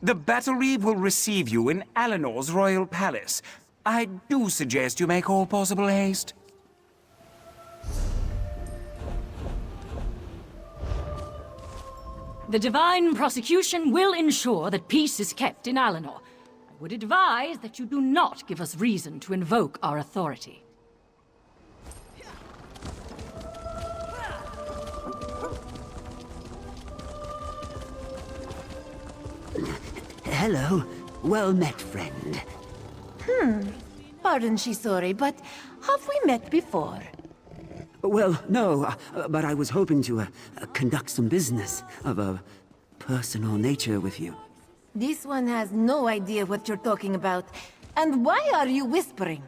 The battery will receive you in Alinor's royal palace. I do suggest you make all possible haste. The divine prosecution will ensure that peace is kept in Alinor. I would advise that you do not give us reason to invoke our authority. Hello. Well met, friend. Pardon, Shisori, but have we met before? Well, no, but I was hoping to conduct some business of a personal nature with you. This one has no idea what you're talking about. And why are you whispering?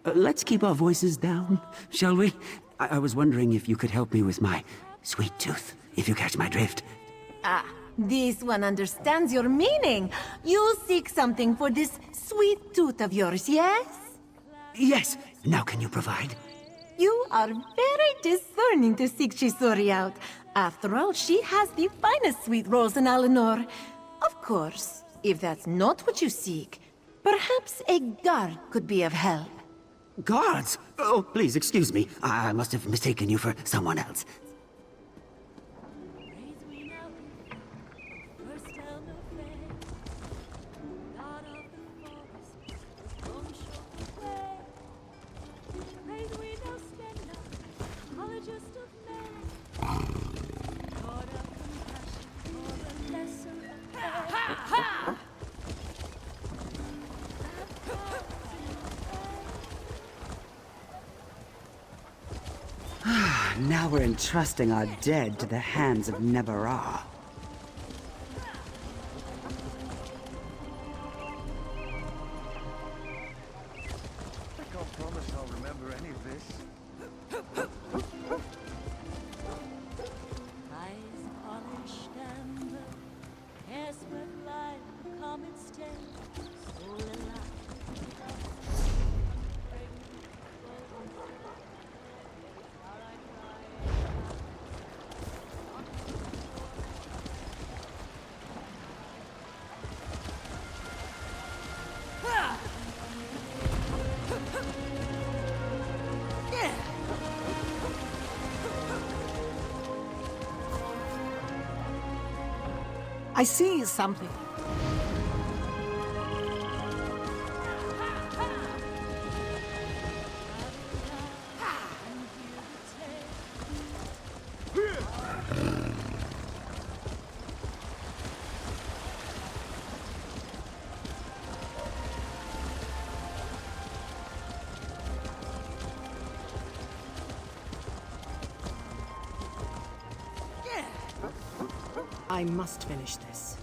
Let's keep our voices down, shall we? I was wondering if you could help me with my sweet tooth, if you catch my drift. Ah, this one understands your meaning. You seek something for this sweet tooth of yours, yes? Yes. Now can you provide? You are very discerning to seek Shisori out. After all, she has the finest sweet rolls in Alinor. Of course, if that's not what you seek, perhaps a guard could be of help. Guards? Oh, please excuse me. I must have mistaken you for someone else. Now we're entrusting our dead to the hands of Nebarah. I can't promise I'll remember any of this. Eyes polished amber, hair swept like a comet's tail, soul alive. I see something. I must finish this.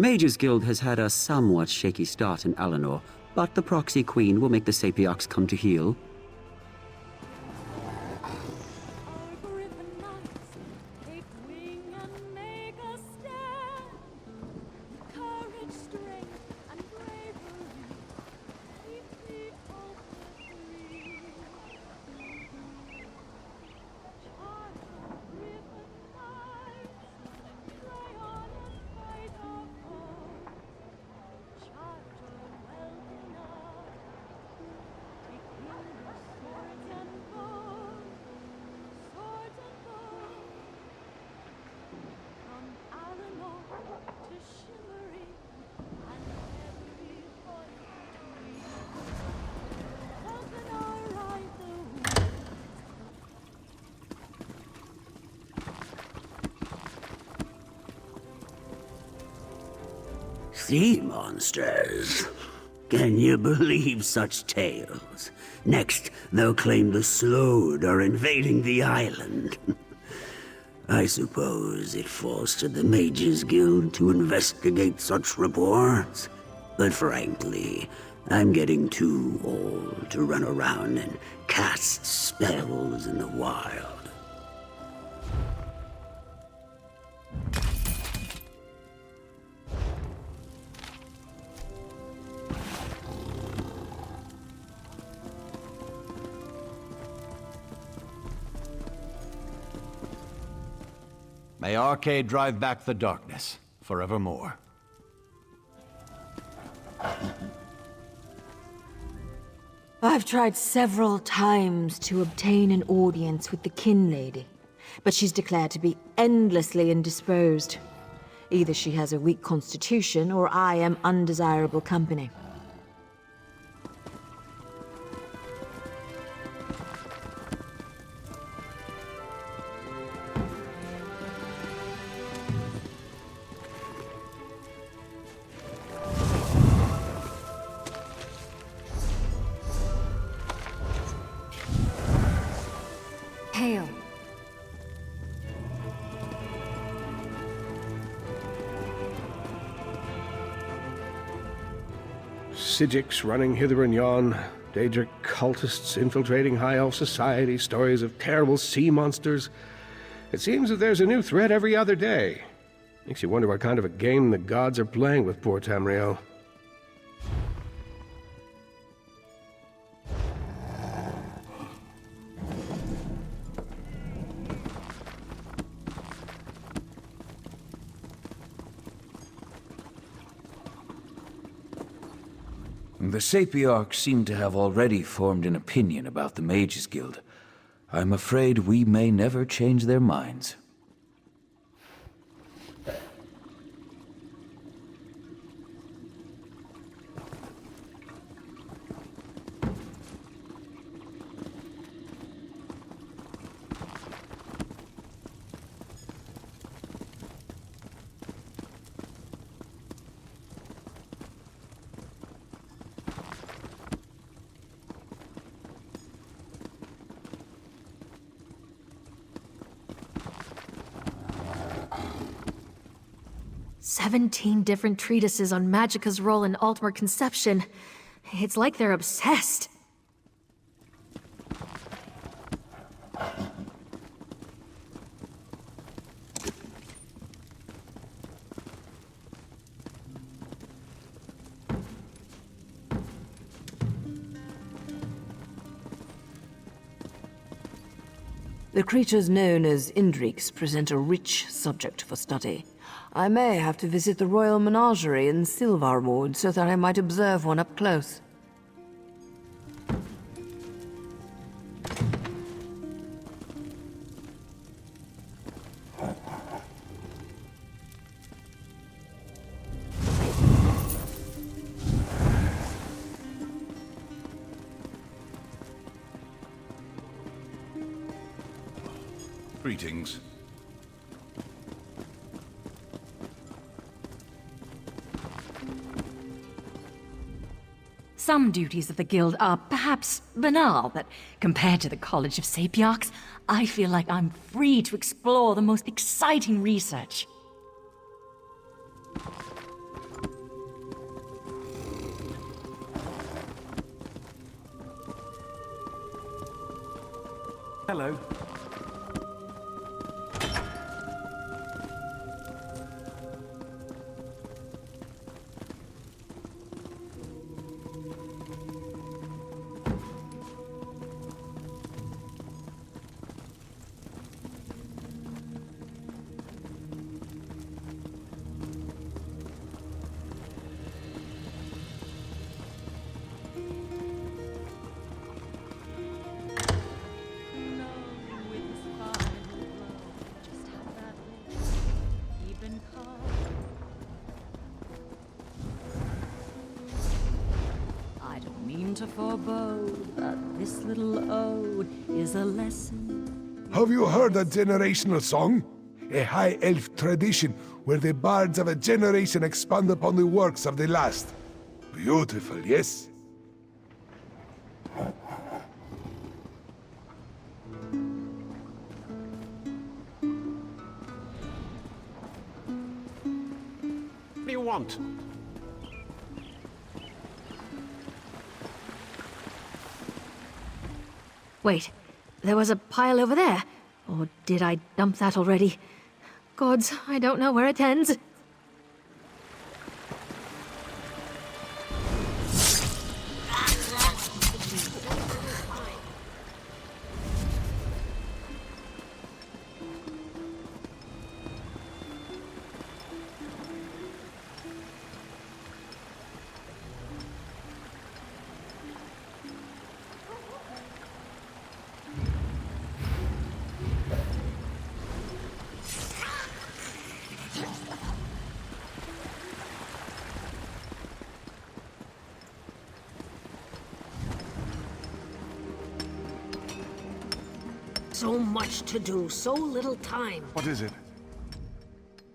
The Mages Guild has had a somewhat shaky start in Alinor, but the Proxy Queen will make the Sapiox come to heel. Our griffin knights take wing and make a stand. Courage, strength, and bravery keep the ultimate free. Charge on, griffin knights, play on and fight our foes. Charger well enough, taking your swords and bows, from Alinor to Shimmery, and every voice between, helping our ride the wind. Sea monsters. Can you believe such tales? Next, they'll claim the Slode are invading the island. I suppose it falls to the Mages Guild to investigate such reports. But frankly, I'm getting too old to run around and cast spells in the wild. May Arcade drive back the darkness, forevermore. I've tried several times to obtain an audience with the Kin Lady, but she's declared to be endlessly indisposed. Either she has a weak constitution, or I am undesirable company. Hail. Psijics running hither and yon, Daedric cultists infiltrating High Elf society, stories of terrible sea monsters. It seems that there's a new threat every other day. Makes you wonder what kind of a game the gods are playing with poor Tamriel. The Sapiarchs seem to have already formed an opinion about the Mages Guild. I'm afraid we may never change their minds. "17 different treatises on Magicka's role in Altmer conception. It's like they're obsessed. The creatures known as Indriks present a rich subject for study. I may have to visit the Royal Menagerie in Silvarward so that I might observe one up close. Greetings. Some duties of the Guild are perhaps banal, but compared to the College of Sapiarchs, I feel like I'm free to explore the most exciting research. Hello. I don't mean to forebode, but this little ode is a lesson. Have you heard a generational song? A high elf tradition where the bards of a generation expand upon the works of the last. Beautiful, yes? What do you want? Wait, there was a pile over there. Or did I dump that already? Gods, I don't know where it ends. So much to do, so little time. What is it?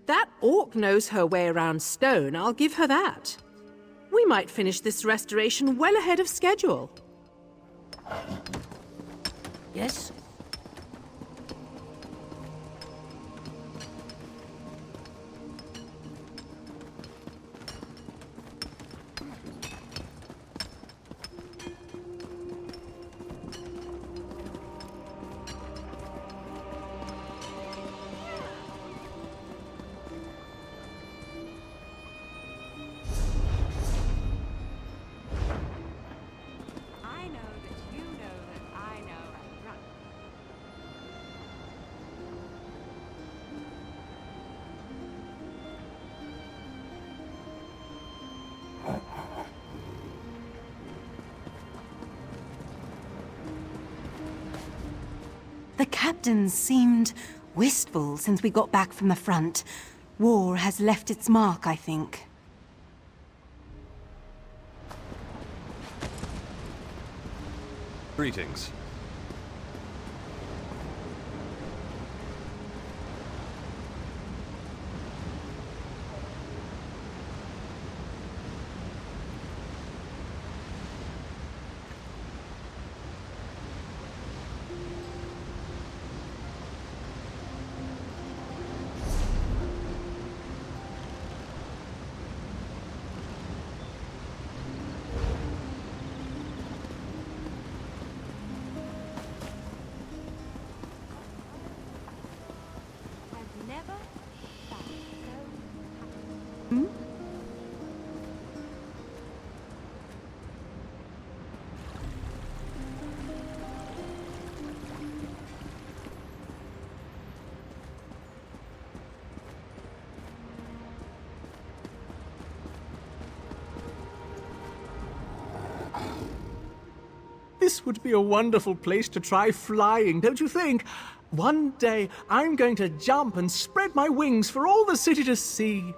That orc knows her way around stone, I'll give her that. We might finish this restoration well ahead of schedule. Yes? The captain seemed wistful since we got back from the front. War has left its mark, I think. Greetings. This would be a wonderful place to try flying, don't you think? One day, I'm going to jump and spread my wings for all the city to see.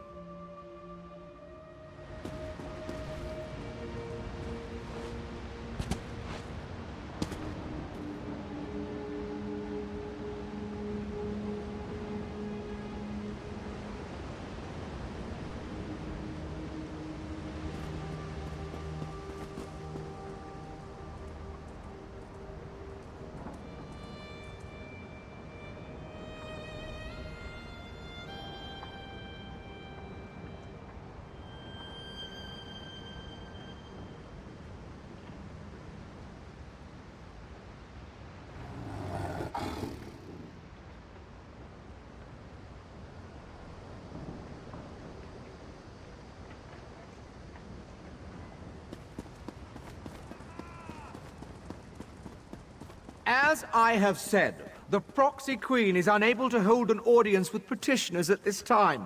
As I have said, the proxy queen is unable to hold an audience with petitioners at this time.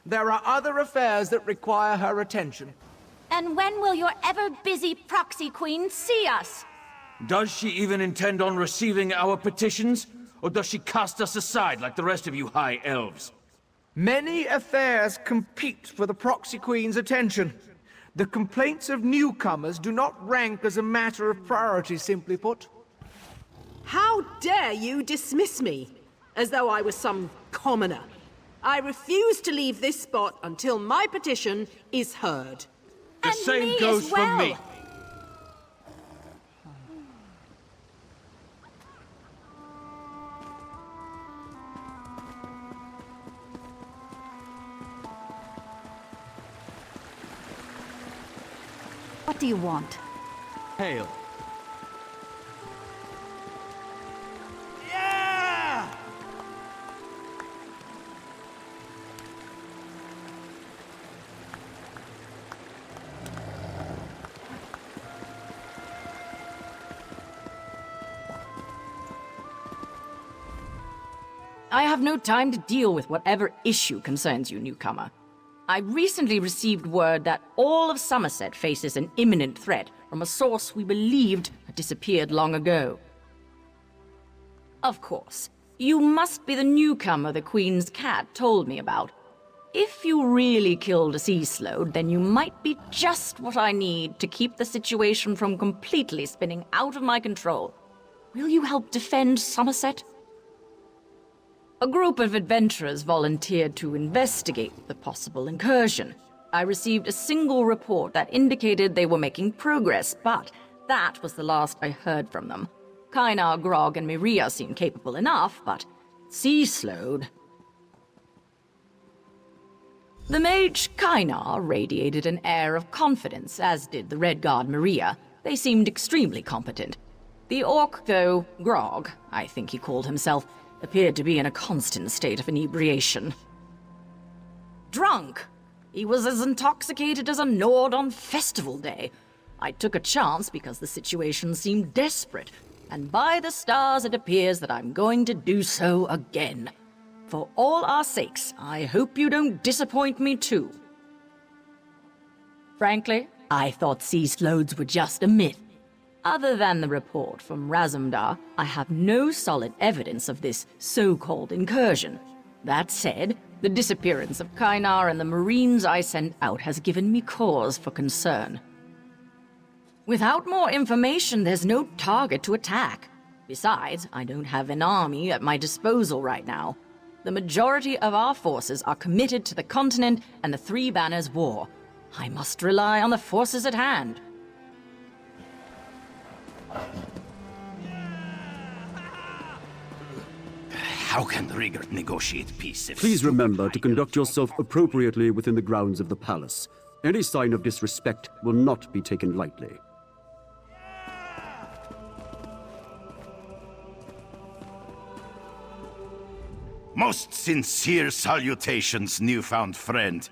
There are other affairs that require her attention. And when will your ever-busy proxy queen see us? Does she even intend on receiving our petitions? Or does she cast us aside like the rest of you high elves? Many affairs compete for the proxy queen's attention. The complaints of newcomers do not rank as a matter of priority, simply put. How dare you dismiss me, as though I was some commoner? I refuse to leave this spot until my petition is heard. The same goes for me. What do you want? Hail. I have no time to deal with whatever issue concerns you, newcomer. I recently received word that all of Somerset faces an imminent threat from a source we believed had disappeared long ago. Of course, you must be the newcomer the Queen's cat told me about. If you really killed a sea slode, then you might be just what I need to keep the situation from completely spinning out of my control. Will you help defend Somerset? A group of adventurers volunteered to investigate the possible incursion. I received a single report that indicated they were making progress, but that was the last I heard from them. Kynar, Grog, and Miria seemed capable enough, but Sea Slode... The mage Kynar radiated an air of confidence, as did the Red Guard Miria. They seemed extremely competent. The orc, though, Grog, I think he called himself, appeared to be in a constant state of inebriation. Drunk! He was as intoxicated as a Nord on festival day. I took a chance because the situation seemed desperate, and by the stars it appears that I'm going to do so again. For all our sakes, I hope you don't disappoint me too. Frankly, I thought sea slodes were just a myth. Other than the report from Razumdar, I have no solid evidence of this so-called incursion. That said, the disappearance of Kynar and the Marines I sent out has given me cause for concern. Without more information, there's no target to attack. Besides, I don't have an army at my disposal right now. The majority of our forces are committed to the continent and the Three Banners War. I must rely on the forces at hand. How can Rigurd negotiate peace if... Please remember to conduct yourself appropriately within the grounds of the palace. Any sign of disrespect will not be taken lightly. Most sincere salutations, newfound friend.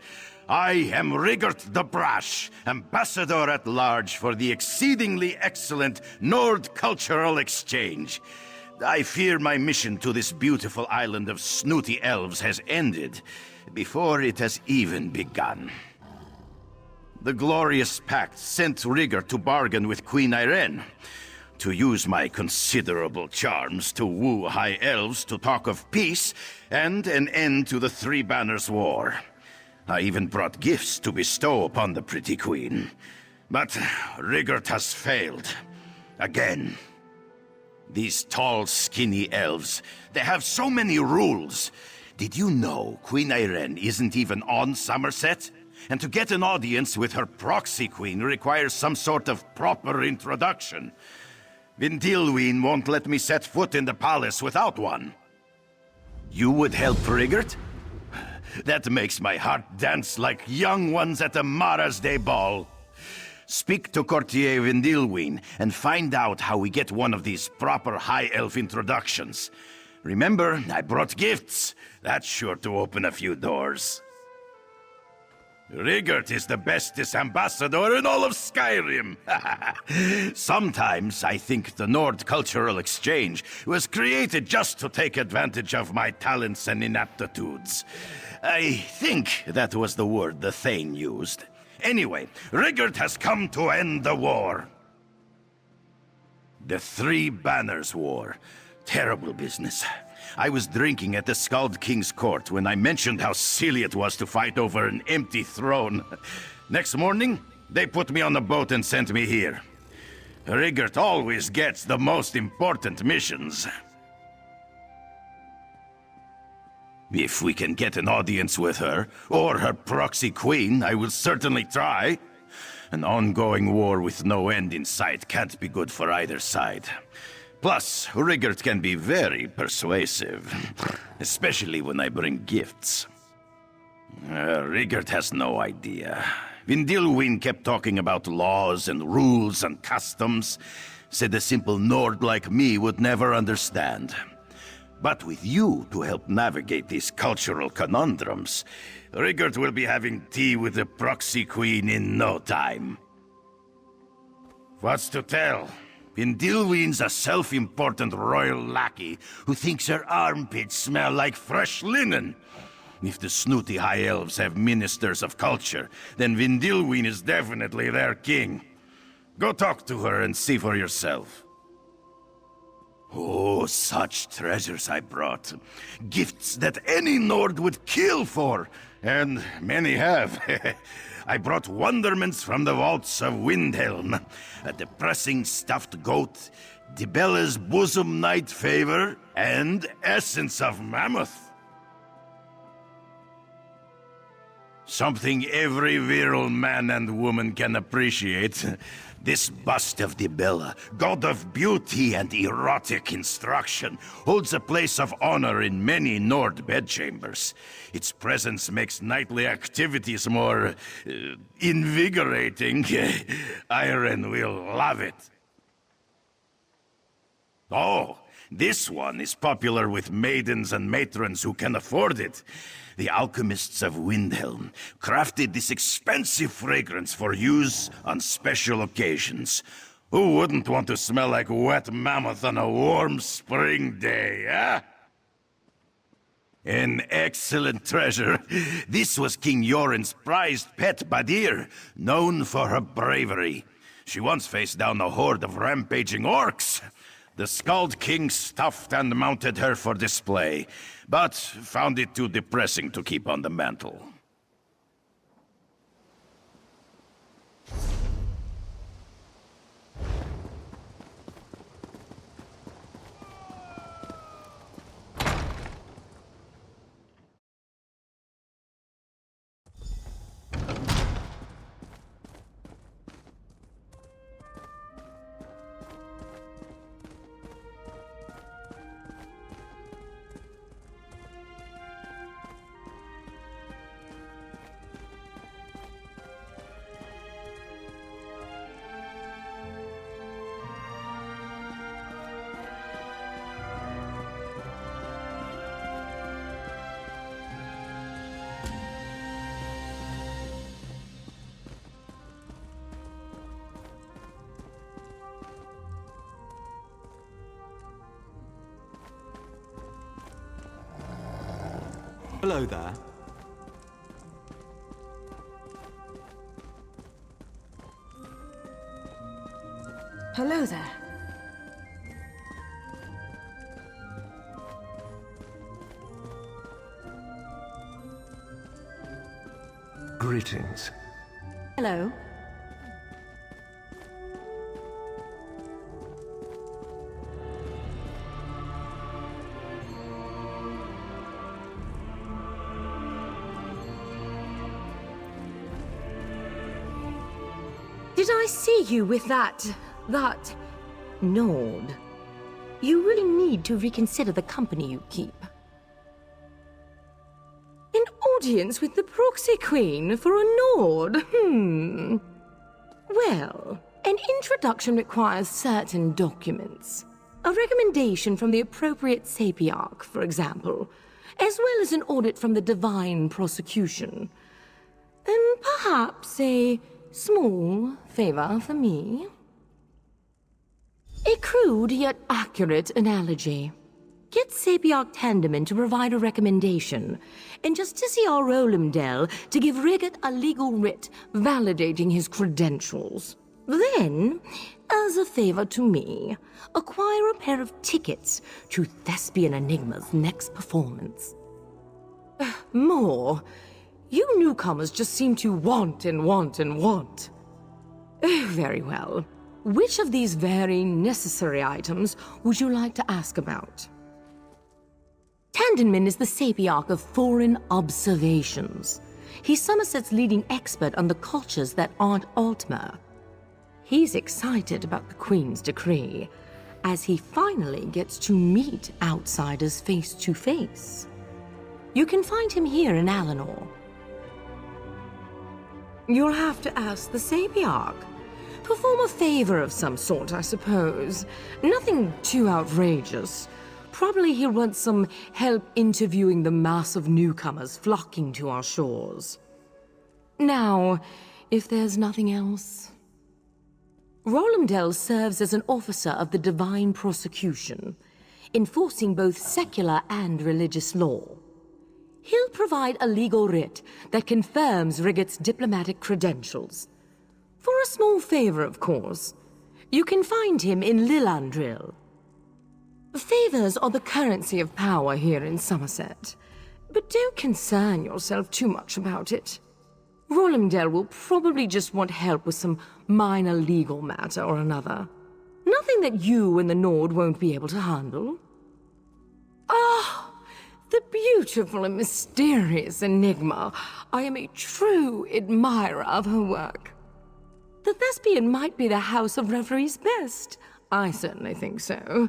I am Rigurd the Brash, ambassador at large for the exceedingly excellent Nord Cultural Exchange. I fear my mission to this beautiful island of snooty elves has ended before it has even begun. The glorious pact sent Rigurd to bargain with Queen Irene, to use my considerable charms to woo high elves to talk of peace and an end to the Three Banners War. I even brought gifts to bestow upon the pretty queen. But Rigurd has failed. Again. These tall, skinny elves, they have so many rules. Did you know Queen Irene isn't even on Somerset? And to get an audience with her proxy queen requires some sort of proper introduction. Vindilween won't let me set foot in the palace without one. You would help Rigurd? That makes my heart dance like young ones at a Mara's Day ball. Speak to Courtier Vindilween and find out how we get one of these proper high elf introductions. Remember, I brought gifts. That's sure to open a few doors. Rigurd is the bestest ambassador in all of Skyrim. Sometimes I think the Nord cultural exchange was created just to take advantage of my talents and inaptitudes. I think that was the word the Thane used. Anyway, Rigurd has come to end the war. The Three Banners War. Terrible business. I was drinking at the Skald King's court when I mentioned how silly it was to fight over an empty throne. Next morning, they put me on a boat and sent me here. Rigurd always gets the most important missions. If we can get an audience with her, or her proxy queen, I will certainly try. An ongoing war with no end in sight can't be good for either side. Plus, Rigurd can be very persuasive, especially when I bring gifts. Rigurd has no idea. Vindilwyn kept talking about laws and rules and customs, said a simple Nord like me would never understand. But with you to help navigate these cultural conundrums, Rigurd will be having tea with the proxy queen in no time. What's to tell? Vindilwyn's a self-important royal lackey who thinks her armpits smell like fresh linen. If the snooty high elves have ministers of culture, then Vindilwyn is definitely their king. Go talk to her and see for yourself. Oh, such treasures I brought. Gifts that any Nord would kill for, and many have. I brought wonderments from the vaults of Windhelm, a depressing stuffed goat, Dibella's bosom knight favor, and essence of mammoth. Something every virile man and woman can appreciate. This bust of Dibella, god of beauty and erotic instruction, holds a place of honor in many Nord bedchambers. Its presence makes nightly activities more invigorating. Iron will love it. Oh, this one is popular with maidens and matrons who can afford it. The alchemists of Windhelm crafted this expensive fragrance for use on special occasions. Who wouldn't want to smell like wet mammoth on a warm spring day, eh? An excellent treasure. This was King Yoren's prized pet Badir, known for her bravery. She once faced down a horde of rampaging orcs. The Skald King stuffed and mounted her for display, but found it too depressing to keep on the mantle. Hello there. Hello there. Greetings. Hello. Did I see you with that Nord? You really need to reconsider the company you keep. An audience with the proxy queen for a Nord? Well, an introduction requires certain documents. A recommendation from the appropriate sapiarch, for example, as well as an audit from the divine prosecution. And perhaps a small favor for me? A crude yet accurate analogy. Get Sapiarch Tandeman to provide a recommendation, and Justiciar Rolamdel to give Rigurd a legal writ validating his credentials. Then, as a favor to me, acquire a pair of tickets to Thespian Enigma's next performance. More. You newcomers just seem to want and want and want. Very well. Which of these very necessary items would you like to ask about? Tandenman is the Sapiarch of Foreign Observations. He's Somerset's leading expert on the cultures that aren't Altmer. He's excited about the Queen's decree, as he finally gets to meet outsiders face to face. You can find him here in Alinor. You'll have to ask the Sapiarch. Perform a favor of some sort, I suppose. Nothing too outrageous. Probably he'll want some help interviewing the mass of newcomers flocking to our shores. Now, if there's nothing else... Rolamdel serves as an officer of the Divine Prosecution, enforcing both secular and religious law. He'll provide a legal writ that confirms Rigurt's diplomatic credentials. For a small favor, of course. You can find him in Lilandril. Favors are the currency of power here in Somerset, but don't concern yourself too much about it. Rolamdel will probably just want help with some minor legal matter or another. Nothing that you and the Nord won't be able to handle. Ah, the beautiful and mysterious Enigma. I am a true admirer of her work. The Thespian might be the House of Revelry's best. I certainly think so.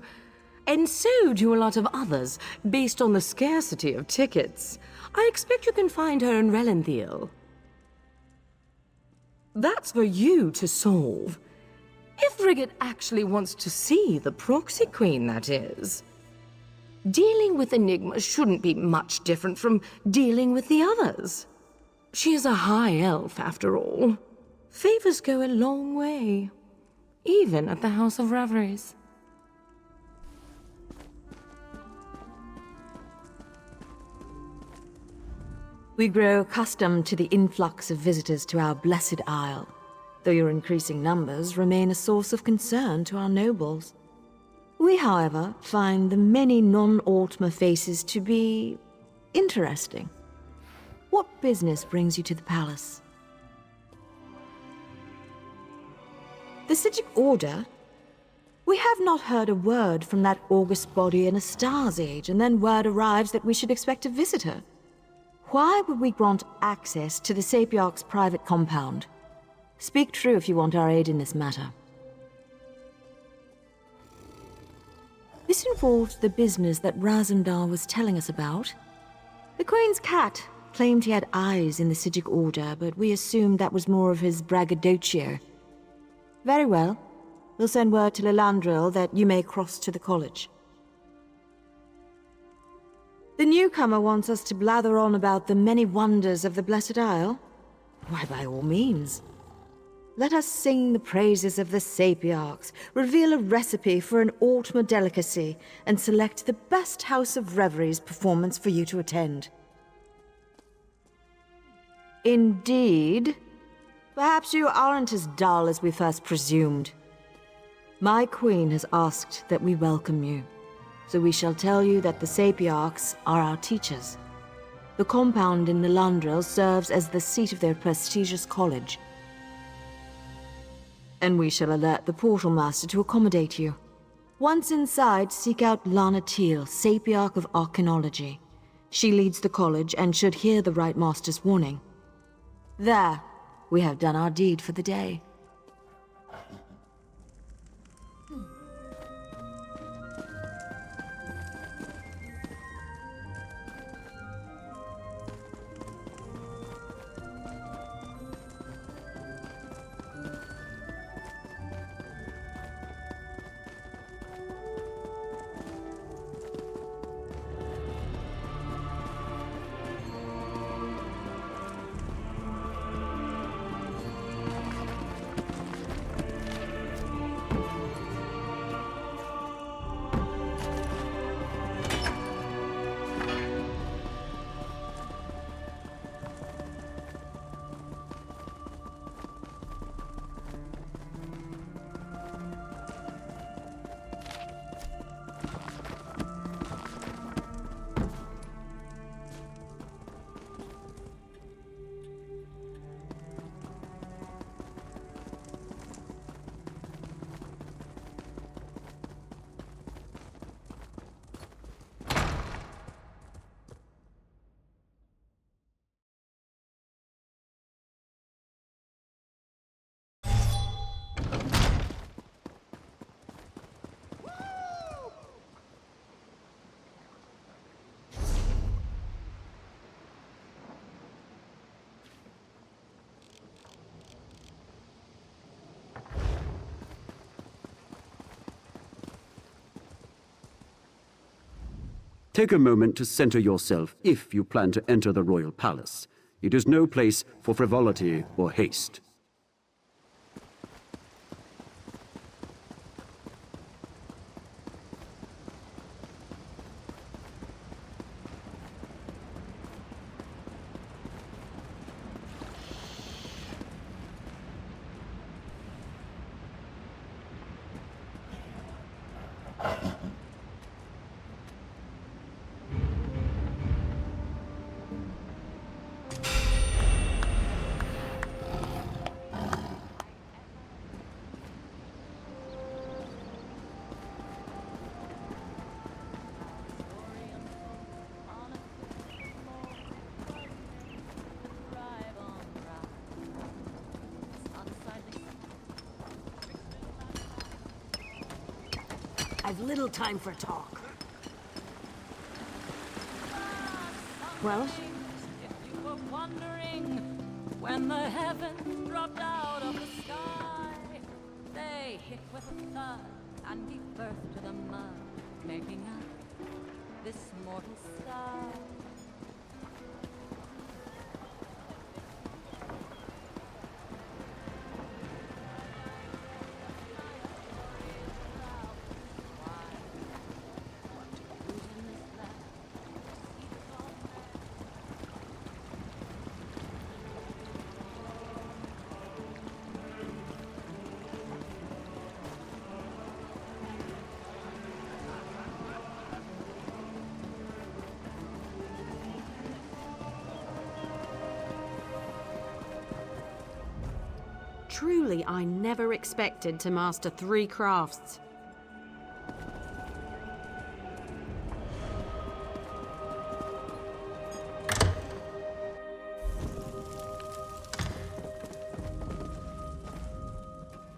And so do a lot of others, based on the scarcity of tickets. I expect you can find her in Relenthiel. That's for you to solve. If Rigurd actually wants to see the proxy queen, that is. Dealing with Enigma shouldn't be much different from dealing with the others. She is a high elf, after all. Favors go a long way, even at the House of Reveries. We grow accustomed to the influx of visitors to our blessed isle, though your increasing numbers remain a source of concern to our nobles. We, however, find the many non-Altmer faces to be interesting. What business brings you to the palace? The Sigic Order? We have not heard a word from that august body in a star's age, and then word arrives that we should expect a visitor. Why would we grant access to the Sapiarch's private compound? Speak true if you want our aid in this matter. This involved the business that Razumdar was telling us about. The Queen's cat claimed he had eyes in the Sigic Order, but we assumed that was more of his braggadocio. Very well. We'll send word to Lilandril that you may cross to the college. The newcomer wants us to blather on about the many wonders of the Blessed Isle? Why, by all means. Let us sing the praises of the Sapiarchs, reveal a recipe for an Altmer delicacy, and select the best House of Reveries performance for you to attend. Indeed. Perhaps you aren't as dull as we first presumed. My queen has asked that we welcome you. So we shall tell you that the Sapiarchs are our teachers. The compound in Lilandril serves as the seat of their prestigious college. And we shall alert the Portal Master to accommodate you. Once inside, seek out Lana Teal, Sapiarch of Archaeology. She leads the college and should hear the Right Master's warning. There, we have done our deed for the day. Take a moment to center yourself if you plan to enter the royal palace. It is no place for frivolity or haste. I've little time for talk. Well? If you were wondering when the heavens dropped out of the sky, they hit with a thud and gave birth to the mud, making up this mortal sky. Truly, I never expected to master 3 crafts.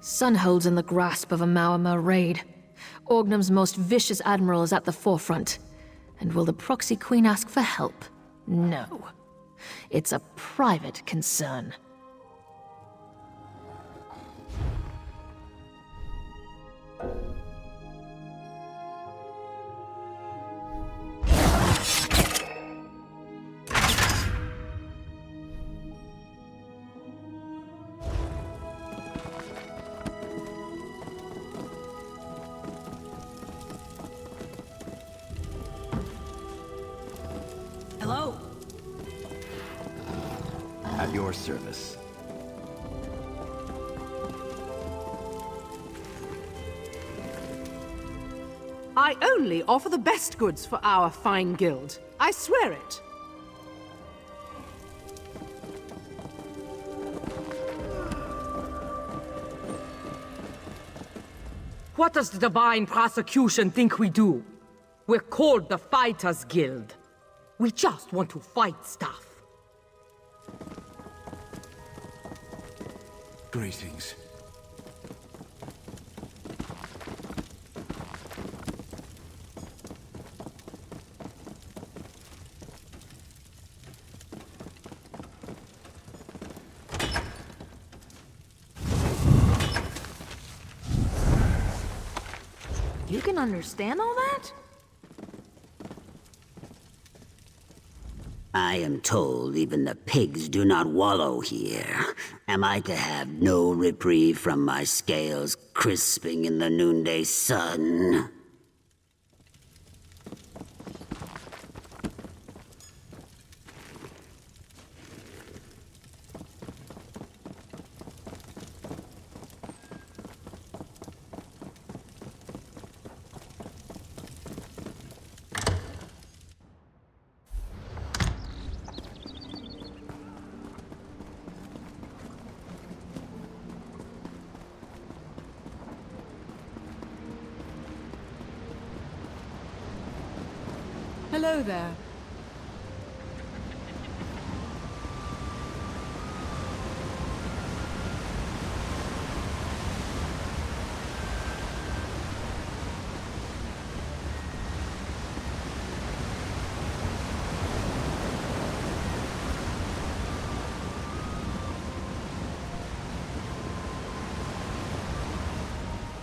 Sunhold's in the grasp of a Maormer raid. Orgnum's most vicious admiral is at the forefront. And will the proxy queen ask for help? No. It's a private concern. Hello? At your service. I only offer the best goods for our fine guild. I swear it. What does the Divine Prosecution think we do? We're called the Fighters Guild. We just want to fight stuff. Greetings. You can understand all that? I am told even the pigs do not wallow here. Am I to have no reprieve from my scales crisping in the noonday sun? Hello there.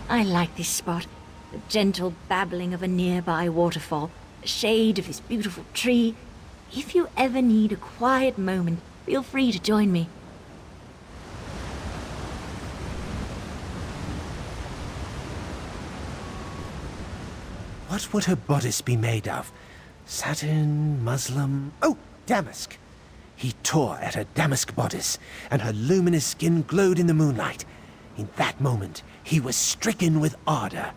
I like this spot. The gentle babbling of a nearby waterfall. the shade of this beautiful tree. If you ever need a quiet moment, feel free to join me. What would her bodice be made of? Satin, muslin... Oh, damask. He tore at her damask bodice, and her luminous skin glowed in the moonlight. In that moment, he was stricken with ardor.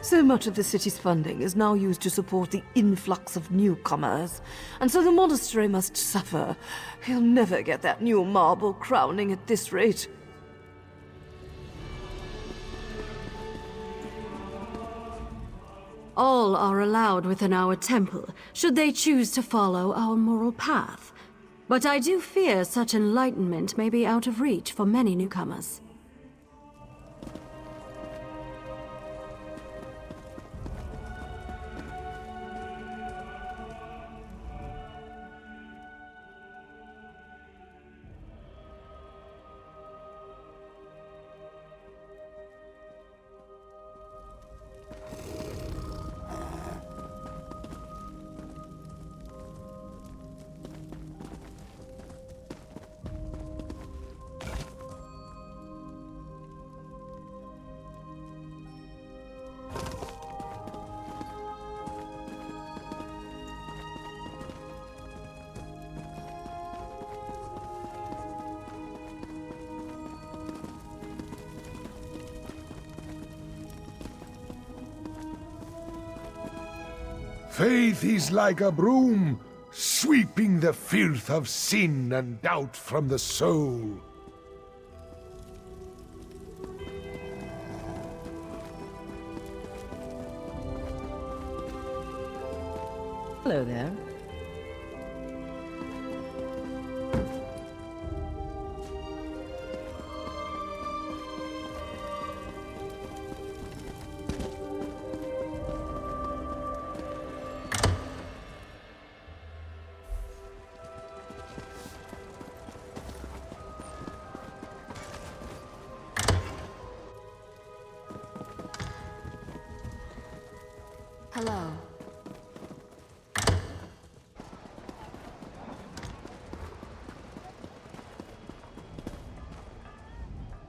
So much of the city's funding is now used to support the influx of newcomers, and so the monastery must suffer. He'll never get that new marble crowning at this rate. All are allowed within our temple, should they choose to follow our moral path. But I do fear such enlightenment may be out of reach for many newcomers. Faith is like a broom, sweeping the filth of sin and doubt from the soul. Hello there. Hello.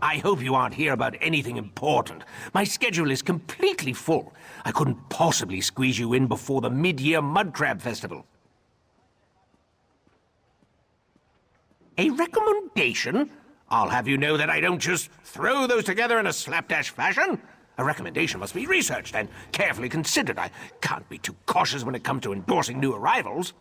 I hope you aren't here about anything important. My schedule is completely full. I couldn't possibly squeeze you in before the mid-year Mud Crab Festival. A recommendation? I'll have you know that I don't just throw those together in a slapdash fashion. A recommendation must be researched and carefully considered. I can't be too cautious when it comes to endorsing new arrivals.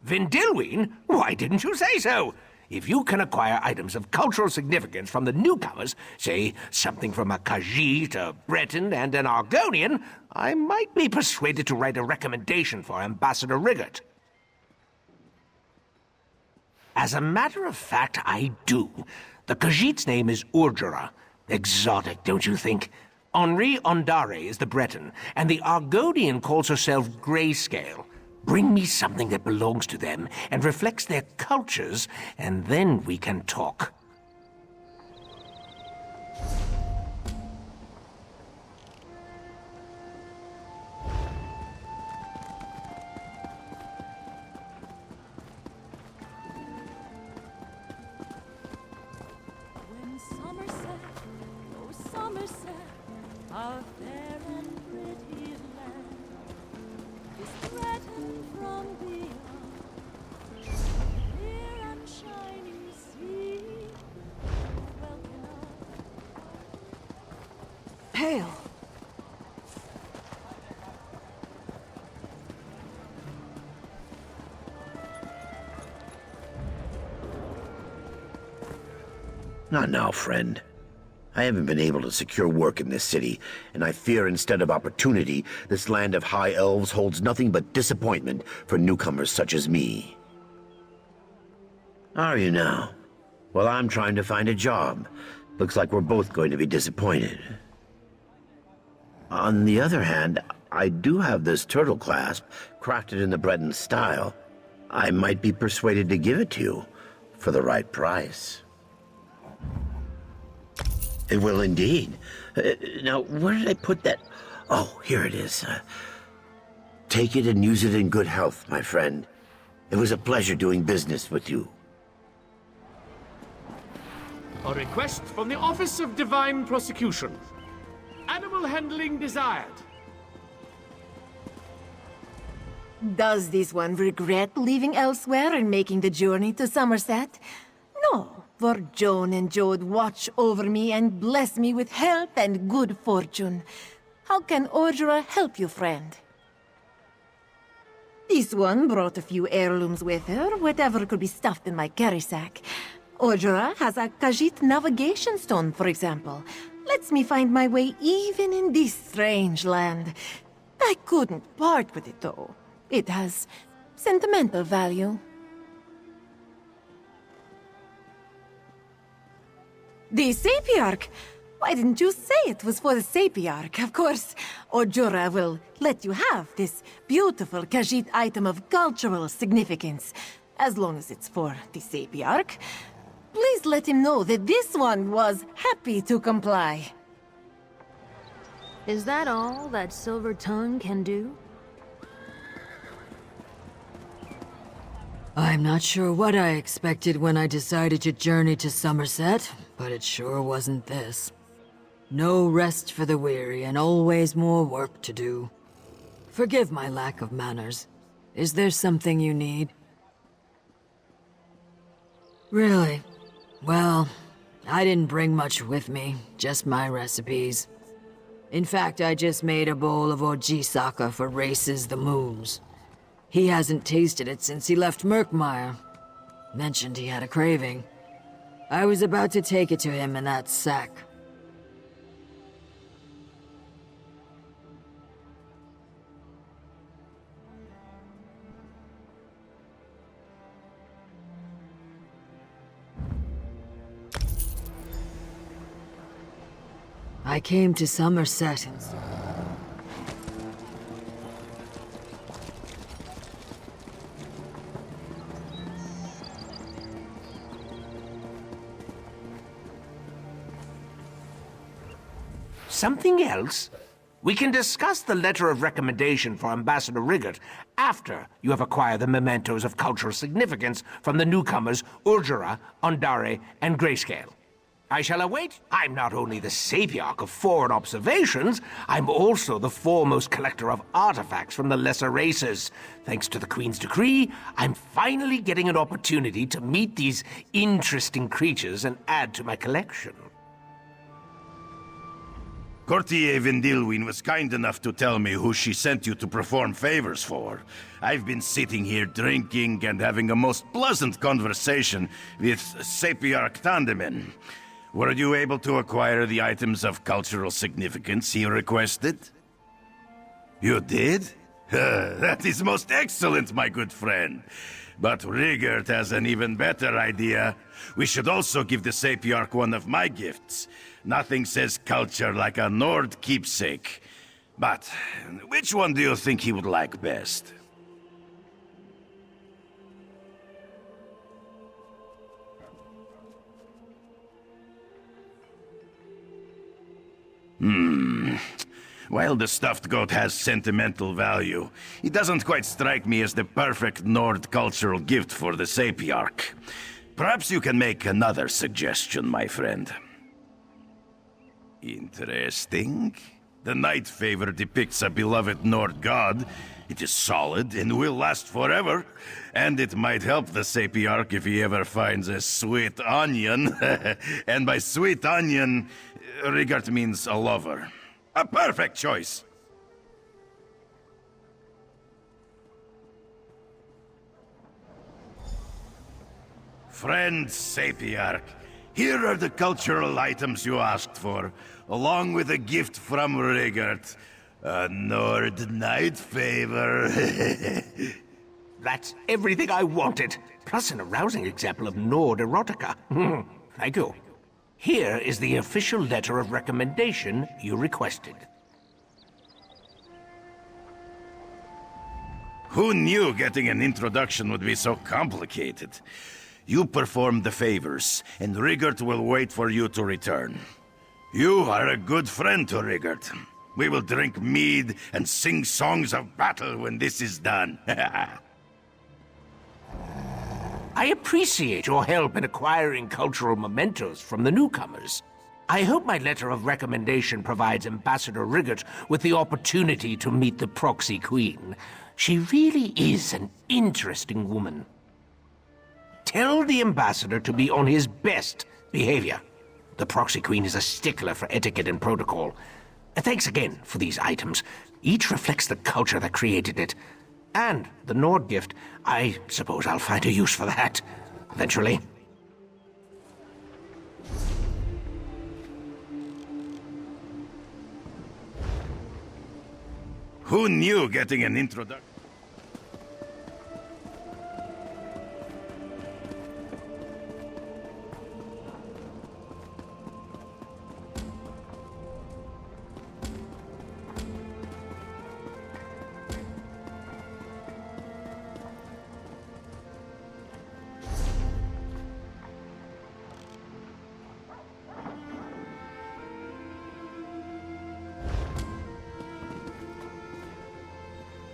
Vindilween? Why didn't you say so? If you can acquire items of cultural significance from the newcomers, say something from a Khajiit, a Breton, and an Argonian, I might be persuaded to write a recommendation for Ambassador Rigurd. As a matter of fact, I do. The Khajiit's name is Urjara. Exotic, don't you think? Henri Ondare is the Breton, and the Argonian calls herself Grayscale. Bring me something that belongs to them and reflects their cultures, and then we can talk. When Somerset, oh Somerset, are fair and pretty, Hail! Not now, friend. I haven't been able to secure work in this city, and I fear instead of opportunity, this land of high elves holds nothing but disappointment for newcomers such as me. Are you now? Well, I'm trying to find a job. Looks like we're both going to be disappointed. On the other hand, I do have this turtle clasp, crafted in the Breton style. I might be persuaded to give it to you, for the right price. It will indeed. Now, where did I put that? Oh, here it is. Take it and use it in good health, my friend. It was a pleasure doing business with you. A request from the Office of Divine Prosecution. Animal handling desired. Does this one regret leaving elsewhere and making the journey to Somerset? No, for Joan and Jode watch over me and bless me with health and good fortune. How can Ordra help you, friend? This one brought a few heirlooms with her, whatever could be stuffed in my carry sack. Ordra has a Khajiit navigation stone, for example. Lets me find my way even in this strange land. I couldn't part with it, though. It has sentimental value. The Sapiarch! Why didn't you say it was for the Sapiarch? Of course, Ordra will let you have this beautiful Khajiit item of cultural significance, as long as it's for the Sapiarch. Please let him know that this one was happy to comply. Is that all that Silver Tongue can do? I'm not sure what I expected when I decided to journey to Somerset, but it sure wasn't this. No rest for the weary, and always more work to do. Forgive my lack of manners. Is there something you need? Really? Well, I didn't bring much with me, just my recipes. In fact, I just made a bowl of Ojisaka for Races the Moons. He hasn't tasted it since he left Murkmire. Mentioned he had a craving. I was about to take it to him in that sack. I came to Somerset and... Something else? We can discuss the letter of recommendation for Ambassador Rigurd after you have acquired the mementos of cultural significance from the newcomers Urgera, Ondare, and Grayscale. I shall await. I'm not only the sapiarch of foreign observations, I'm also the foremost collector of artifacts from the lesser races. Thanks to the Queen's decree, I'm finally getting an opportunity to meet these interesting creatures and add to my collection. Courtier Vindilwyn was kind enough to tell me who she sent you to perform favors for. I've been sitting here drinking and having a most pleasant conversation with Sapiarch Tandemin. Were you able to acquire the items of cultural significance he requested? You did? That is most excellent, my good friend. But Rigurd has an even better idea. We should also give the Sapiarch one of my gifts. Nothing says culture like a Nord keepsake. But which one do you think he would like best? While the stuffed goat has sentimental value, it doesn't quite strike me as the perfect Nord cultural gift for the Sapiarch. Perhaps you can make another suggestion, my friend. Interesting. The Night Favor depicts a beloved Nord god. It is solid and will last forever. And it might help the Sapiarch if he ever finds a sweet onion. And by sweet onion, Rigurd means a lover. A perfect choice! Friend Sapiarch, here are the cultural items you asked for, along with a gift from Rigurd. A Nord Night Favor. That's everything I wanted, plus an arousing example of Nord erotica. Thank you. Here is the official letter of recommendation you requested. Who knew getting an introduction would be so complicated? You perform the favors, and Rigurd will wait for you to return. You are a good friend to Rigurd. We will drink mead and sing songs of battle when this is done. I appreciate your help in acquiring cultural mementos from the newcomers. I hope my letter of recommendation provides Ambassador Rigurd with the opportunity to meet the Proxy Queen. She really is an interesting woman. Tell the Ambassador to be on his best behavior. The Proxy Queen is a stickler for etiquette and protocol. Thanks again for these items. Each reflects the culture that created it. And the Nord gift, I suppose I'll find a use for that, eventually. Who knew getting an introduction?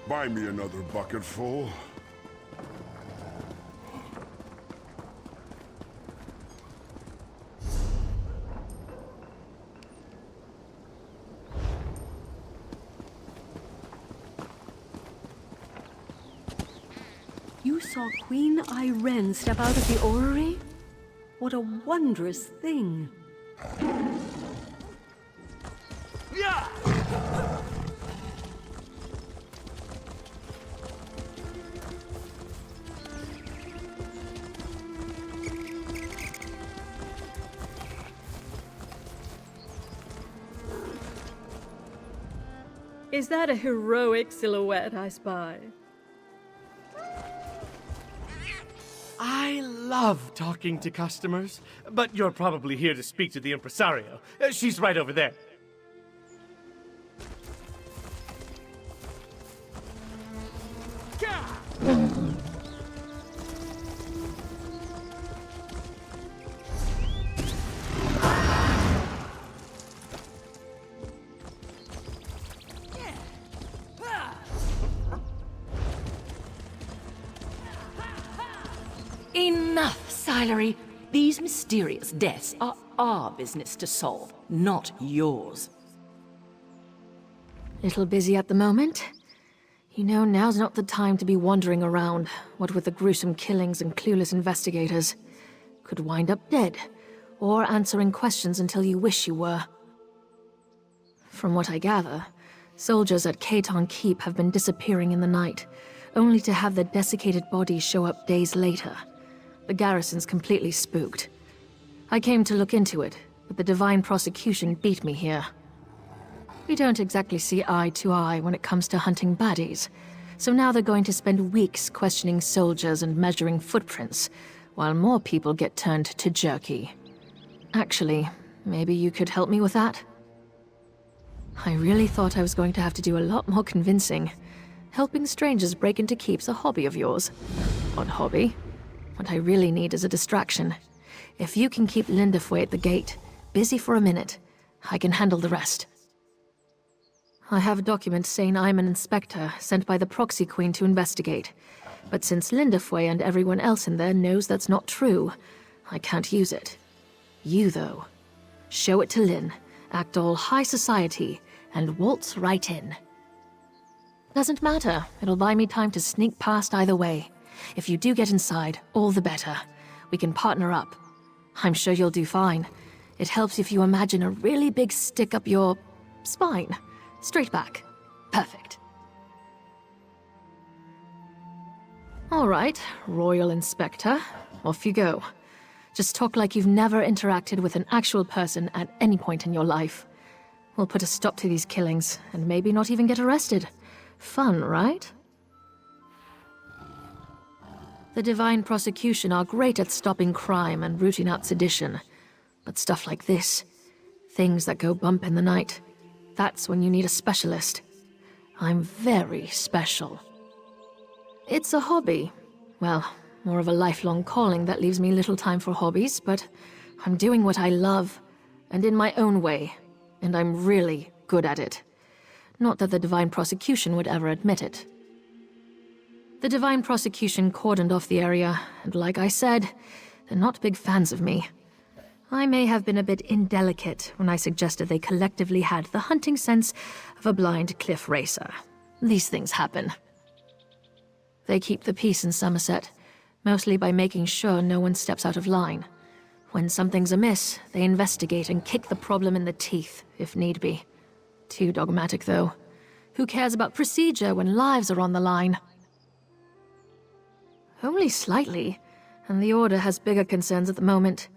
Buy me another bucket full. You saw Queen Irene step out of the orrery? What a wondrous thing. Yeah! Is that a heroic silhouette I spy? I love talking to customers, but you're probably here to speak to the impresario. She's right over there. Enough, Silery. These mysterious deaths are our business to solve, not yours. Little busy at the moment. You know, now's not the time to be wandering around, what with the gruesome killings and clueless investigators. Could wind up dead, or answering questions until you wish you were. From what I gather, soldiers at Caton Keep have been disappearing in the night, only to have their desiccated bodies show up days later. The garrison's completely spooked. I came to look into it, but the Divine Prosecution beat me here. We don't exactly see eye to eye when it comes to hunting baddies, so now they're going to spend weeks questioning soldiers and measuring footprints, while more people get turned to jerky. Actually, maybe you could help me with that? I really thought I was going to have to do a lot more convincing. Helping strangers break into keep's a hobby of yours. Odd hobby. What I really need is a distraction. If you can keep Lindefoy at the gate, busy for a minute, I can handle the rest. I have a document saying I'm an inspector sent by the Proxy Queen to investigate. But since Lindefoy and everyone else in there knows that's not true, I can't use it. You, though. Show it to Lynn, act all high society, and waltz right in. Doesn't matter. It'll buy me time to sneak past either way. If you do get inside, all the better. We can partner up. I'm sure you'll do fine. It helps if you imagine a really big stick up your spine. Straight back. Perfect. All right, Royal Inspector. Off you go. Just talk like you've never interacted with an actual person at any point in your life. We'll put a stop to these killings, and maybe not even get arrested. Fun, right? The Divine Prosecution are great at stopping crime and rooting out sedition. But stuff like this, things that go bump in the night, that's when you need a specialist. I'm very special. It's a hobby. Well, more of a lifelong calling that leaves me little time for hobbies, but I'm doing what I love, and in my own way, and I'm really good at it. Not that the Divine Prosecution would ever admit it. The Divine Prosecution cordoned off the area, and like I said, they're not big fans of me. I may have been a bit indelicate when I suggested they collectively had the hunting sense of a blind cliff racer. These things happen. They keep the peace in Somerset, mostly by making sure no one steps out of line. When something's amiss, they investigate and kick the problem in the teeth, if need be. Too dogmatic, though. Who cares about procedure when lives are on the line? Only slightly, and the Order has bigger concerns at the moment.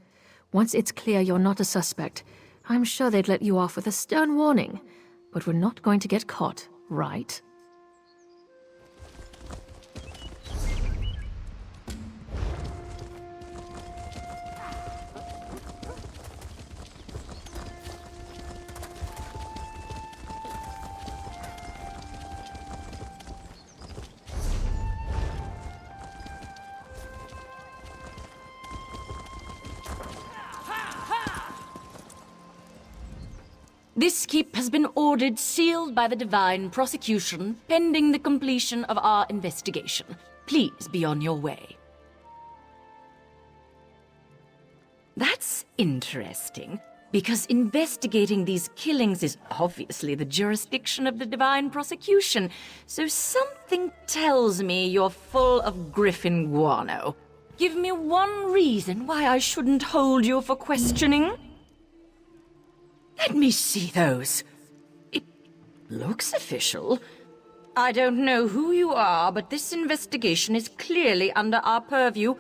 Once it's clear you're not a suspect, I'm sure they'd let you off with a stern warning. But we're not going to get caught, right? This keep has been ordered sealed by the Divine Prosecution, pending the completion of our investigation. Please be on your way. That's interesting, because investigating these killings is obviously the jurisdiction of the Divine Prosecution, so something tells me you're full of Griffin guano. Give me one reason why I shouldn't hold you for questioning. Let me see those. It looks official. I don't know who you are, but this investigation is clearly under our purview.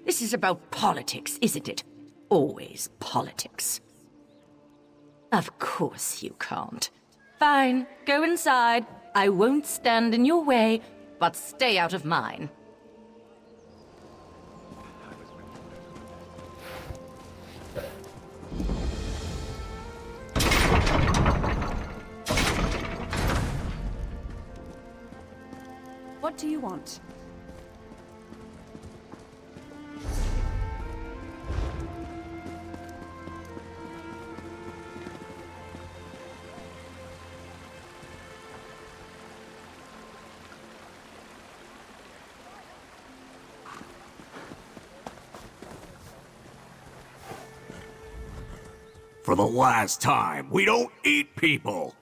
This is about politics, isn't it? Always politics. Of course you can't. Fine, go inside. I won't stand in your way, but stay out of mine. What do you want? For the last time, we don't eat people!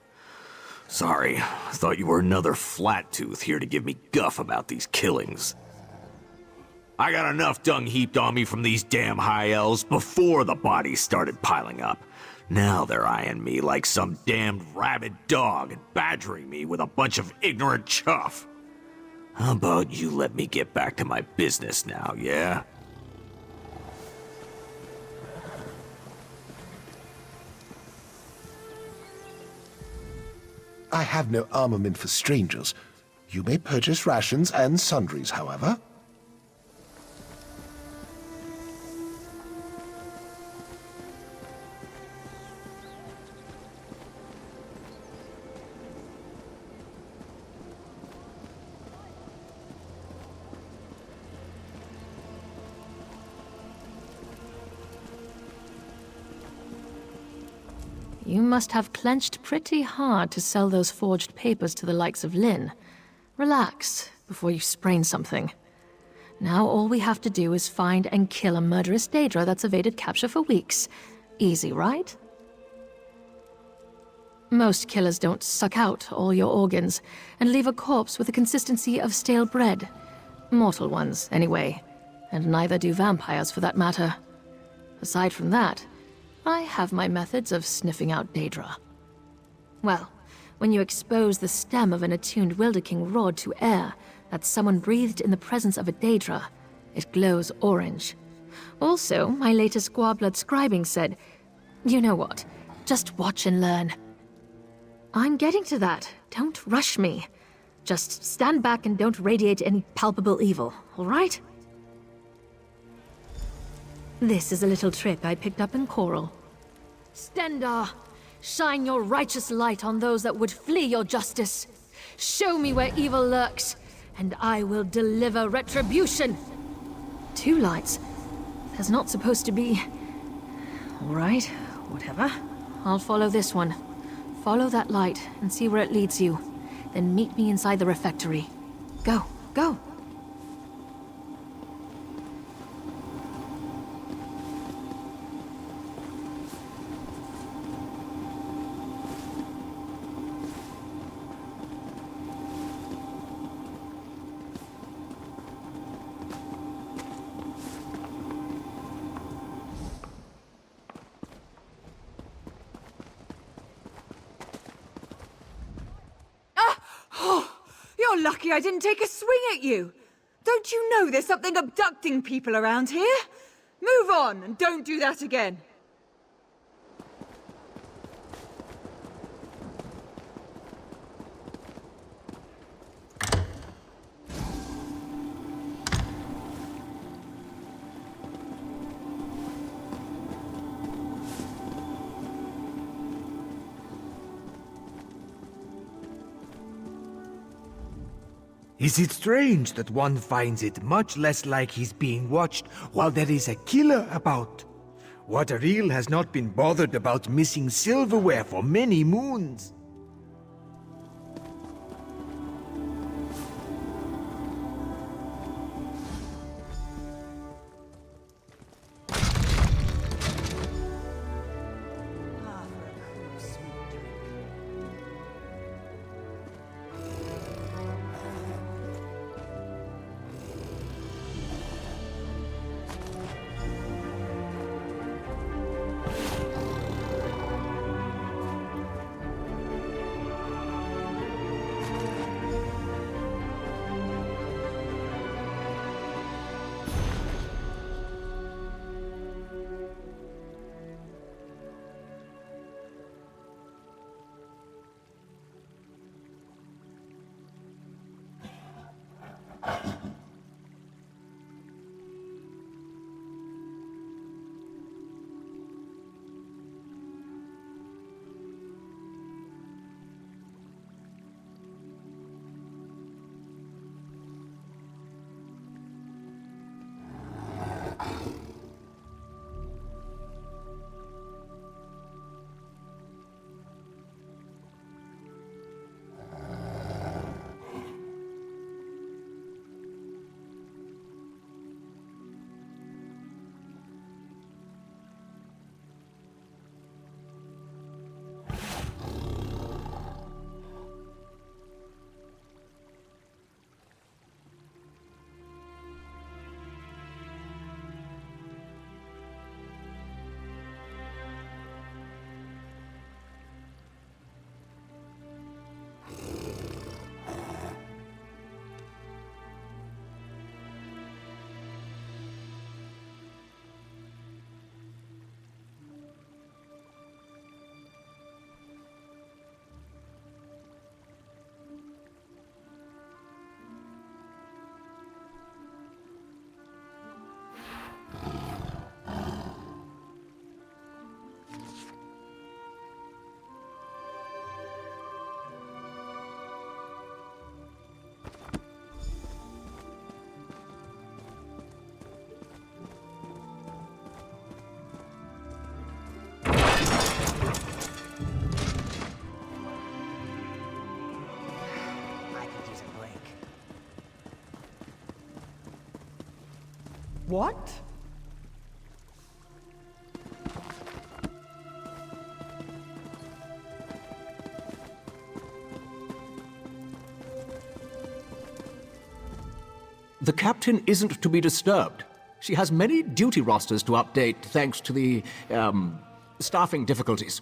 Sorry, thought you were another flat tooth here to give me guff about these killings. I got enough dung heaped on me from these damn high elves before the bodies started piling up. Now they're eyeing me like some damned rabid dog and badgering me with a bunch of ignorant chuff. How about you let me get back to my business now, yeah? I have no armament for strangers. You may purchase rations and sundries, however. You must have clenched pretty hard to sell those forged papers to the likes of Lynn. Relax, before you sprain something. Now all we have to do is find and kill a murderous Daedra that's evaded capture for weeks. Easy, right? Most killers don't suck out all your organs and leave a corpse with the consistency of stale bread. Mortal ones, anyway. And neither do vampires, for that matter. Aside from that, I have my methods of sniffing out Daedra. Well, when you expose the stem of an attuned Wilderking rod to air that someone breathed in the presence of a Daedra, it glows orange. Also, my latest Squabblood scribing said, you know what, just watch and learn. I'm getting to that. Don't rush me. Just stand back and don't radiate any palpable evil, all right? This is a little trick I picked up in Coral. Stendar, shine your righteous light on those that would flee your justice. Show me where evil lurks, and I will deliver retribution. 2 lights? There's not supposed to be... All right, whatever. I'll follow this one. Follow that light and see where it leads you. Then meet me inside the refectory. Go, go! You're lucky I didn't take a swing at you. Don't you know there's something abducting people around here? Move on and don't do that again. Is it strange that one finds it much less like he's being watched while there is a killer about? Wateril has not been bothered about missing silverware for many moons. What? The captain isn't to be disturbed. She has many duty rosters to update thanks to the, staffing difficulties.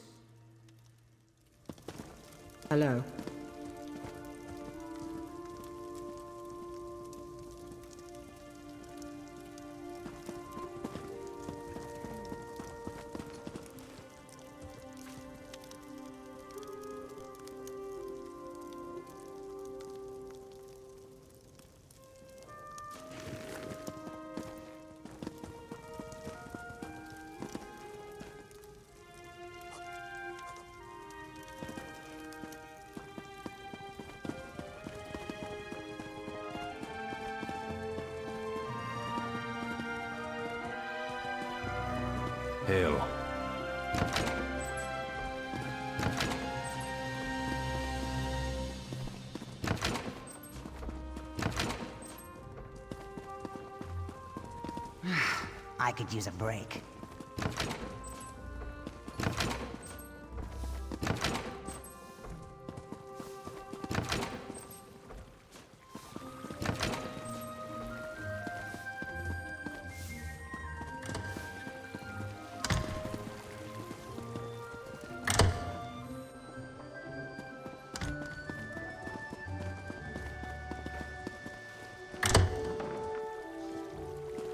Hello. Hail. I could use a break.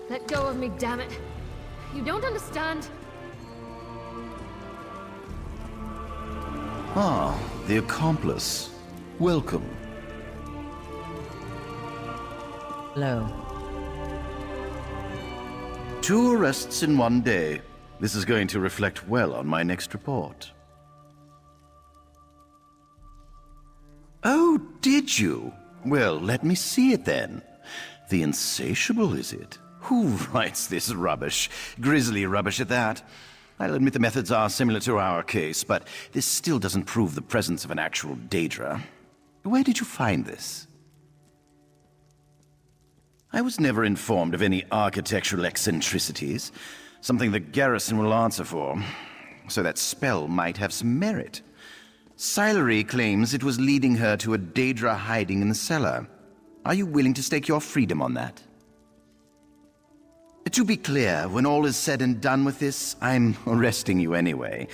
Let go of me, damn it. You don't understand. Ah, the accomplice. Welcome. Hello. 2 arrests in 1 day. This is going to reflect well on my next report. Oh, did you? Well, let me see it then. The Insatiable, is it? Who writes this rubbish? Grisly rubbish at that. I'll admit the methods are similar to our case, but this still doesn't prove the presence of an actual Daedra. Where did you find this? I was never informed of any architectural eccentricities, something the garrison will answer for, so that spell might have some merit. Silery claims it was leading her to a Daedra hiding in the cellar. Are you willing to stake your freedom on that? To be clear, when all is said and done with this, I'm arresting you anyway.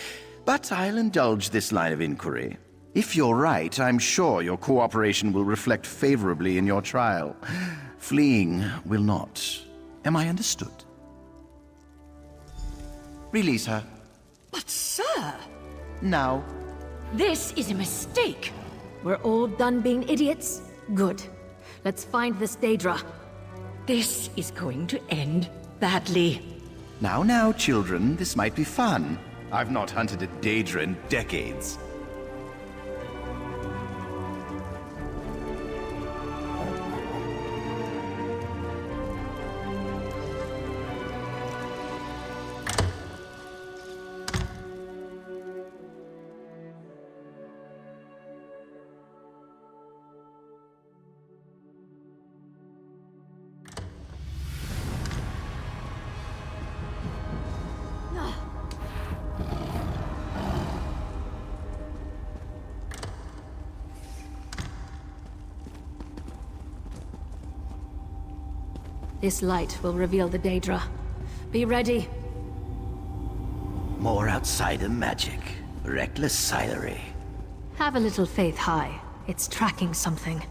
But I'll indulge this line of inquiry. If you're right, I'm sure your cooperation will reflect favorably in your trial. Fleeing will not. Am I understood? Release her. But, sir! Now. This is a mistake. We're all done being idiots? Good. Let's find this Daedra. This is going to end badly. Now, children, this might be fun. I've not hunted a Daedra in decades. This light will reveal the Daedra. Be ready. More outsider magic. Reckless Silery. Have a little faith, High. It's tracking something.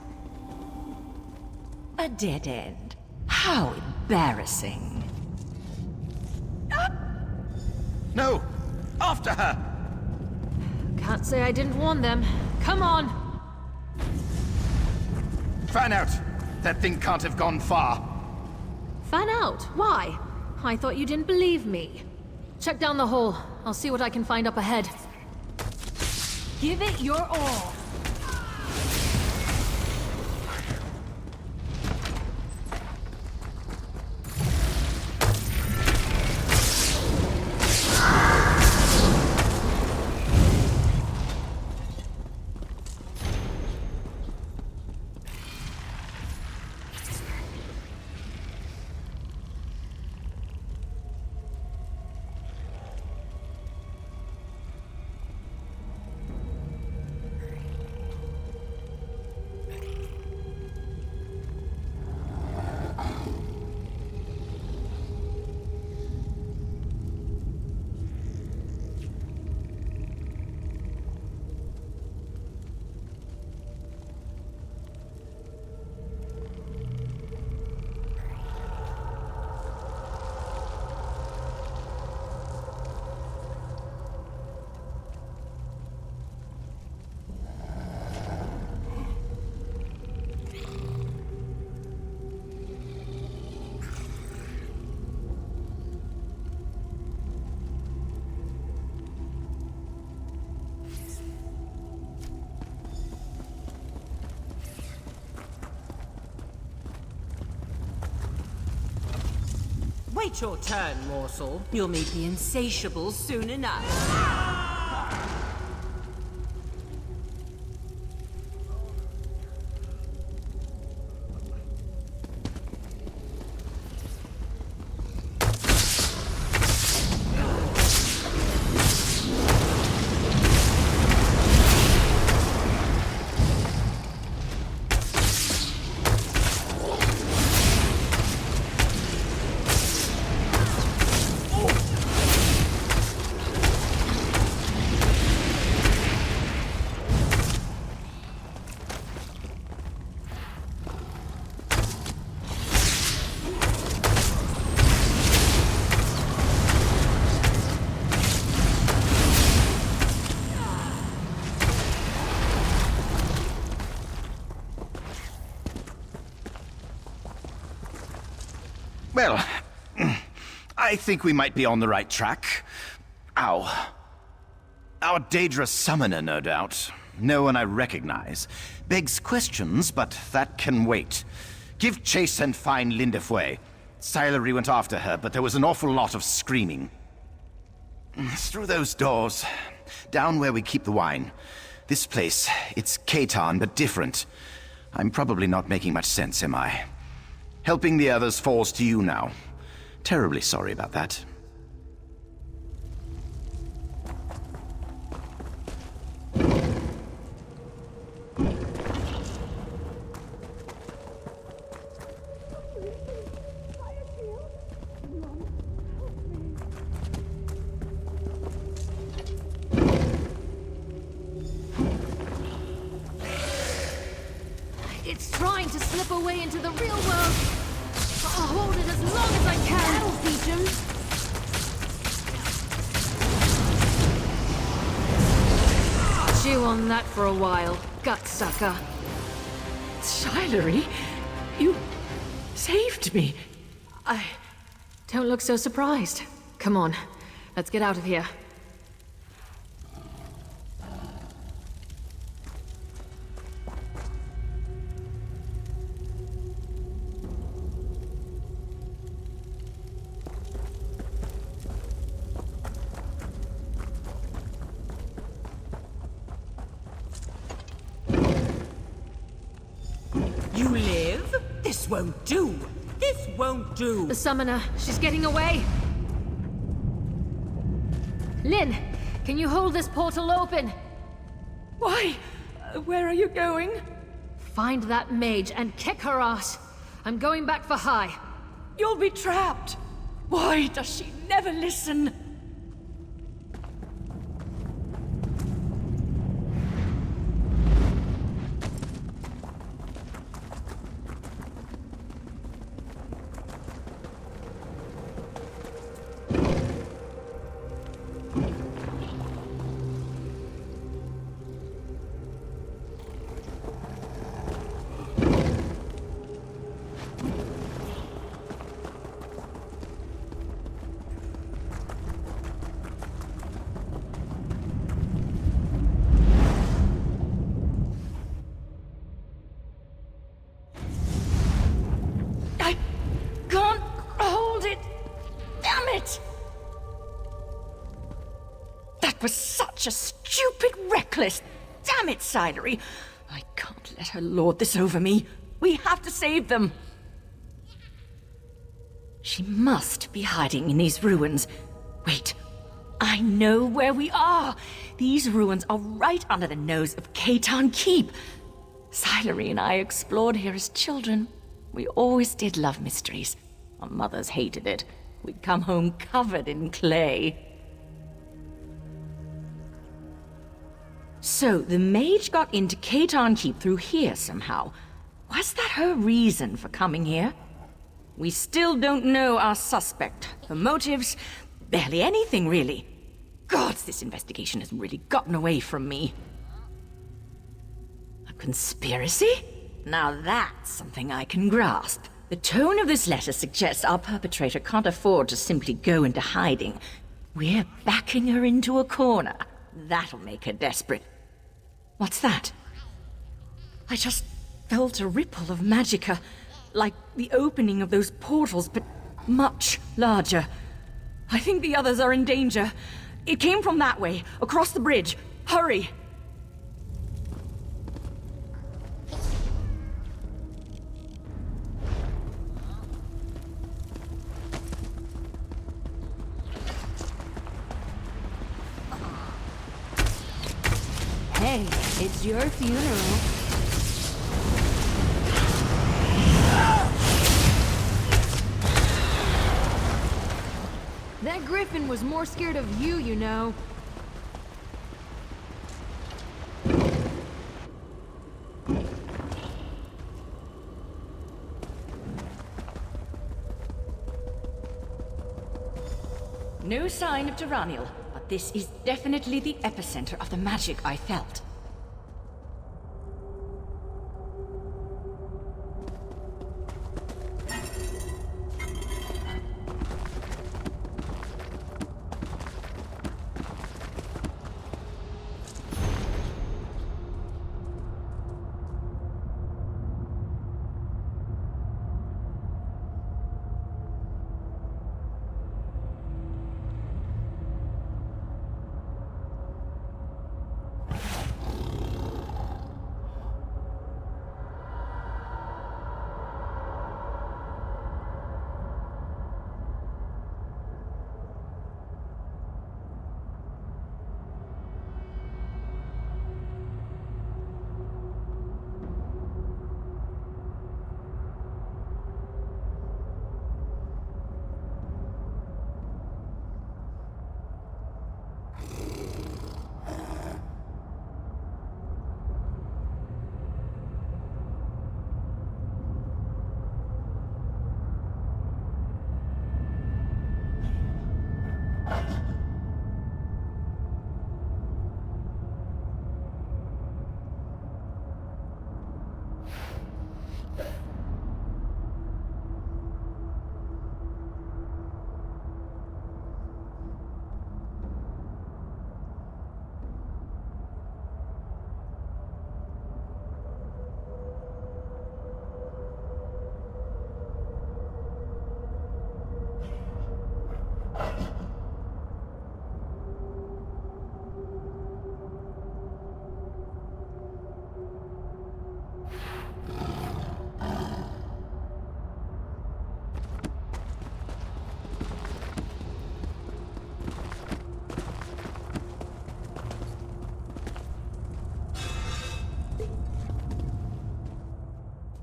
A dead end. How embarrassing. No! After her! Can't say I didn't warn them. Come on! Fan out! That thing can't have gone far. Fan out? Why? I thought you didn't believe me. Check down the hole. I'll see what I can find up ahead. Give it your all. Wait your turn, morsel. You'll meet the insatiable soon enough. Well, I think we might be on the right track. Ow. Our Daedra summoner, no doubt. No one I recognize. Begs questions, but that can wait. Give chase and find Lindefway. Silery went after her, but there was an awful lot of screaming. Through those doors. Down where we keep the wine. This place, it's Katan, but different. I'm probably not making much sense, am I? Helping the others falls to you now. Terribly sorry about that. It's trying to slip away into the real world. I'll hold it as long as I can. That'll teach him. Chew on that for a while, gut sucker. Silery, you saved me. Don't look so surprised. Come on, let's get out of here. You live? This won't do. This won't do. The summoner, she's getting away. Lynn, can you hold this portal open? Why? Where are you going? Find that mage and kick her ass. I'm going back for High. You'll be trapped. Why does she never listen? Can't hold it! Damn it! That was such a stupid, reckless... Damn it, Silery! I can't let her lord this over me. We have to save them. She must be hiding in these ruins. Wait, I know where we are. These ruins are right under the nose of Katan Keep. Silery and I explored here as children. We always did love mysteries. Our mothers hated it. We'd come home covered in clay. So, the mage got into Katan Keep through here somehow. Was that her reason for coming here? We still don't know our suspect. Her motives, barely anything really. Gods, this investigation has really gotten away from me. A conspiracy? Now that's something I can grasp. The tone of this letter suggests our perpetrator can't afford to simply go into hiding. We're backing her into a corner. That'll make her desperate. What's that? I just felt a ripple of magicka, like the opening of those portals, but much larger. I think the others are in danger. It came from that way, across the bridge. Hurry! Hey, it's your funeral. That griffin was more scared of you, you know. No sign of Tyrannial, but this is definitely the epicenter of the magic I felt.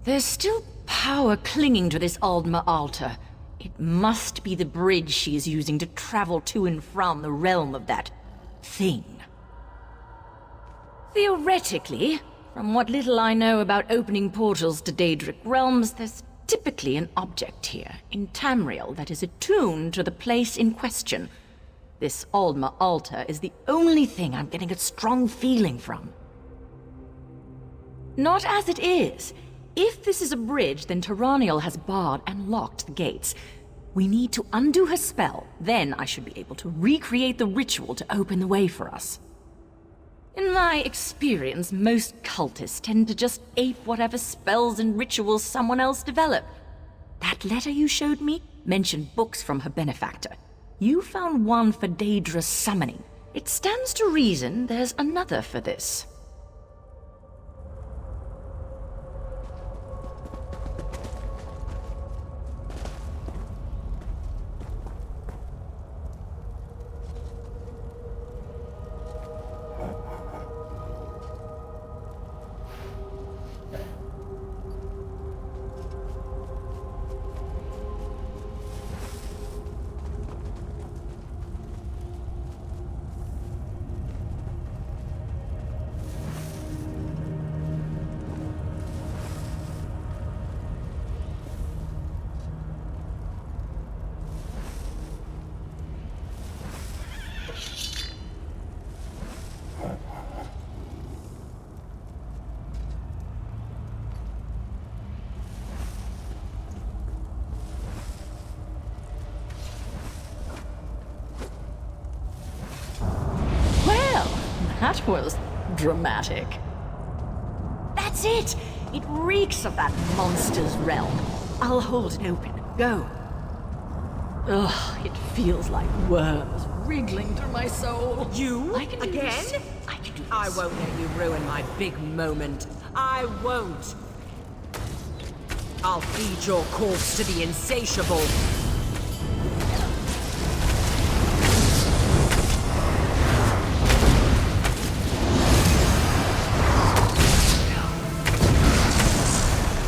There's still power clinging to this Aldma altar. It must be the bridge she is using to travel to and from the realm of that thing. Theoretically, from what little I know about opening portals to Daedric realms, there's typically an object here, in Tamriel, that is attuned to the place in question. This Aldma altar is the only thing I'm getting a strong feeling from. Not as it is. If this is a bridge, then Tyrannial has barred and locked the gates. We need to undo her spell, then I should be able to recreate the ritual to open the way for us. In my experience, most cultists tend to just ape whatever spells and rituals someone else developed. That letter you showed me mentioned books from her benefactor. You found one for Daedra's summoning. It stands to reason there's another for this. That was dramatic. That's it! It reeks of that monster's realm. I'll hold it open. Go. Ugh, it feels like worms wriggling through my soul. You? I can do Again? this. I can do this. I won't let you ruin my big moment. I won't. I'll feed your corpse to the insatiable.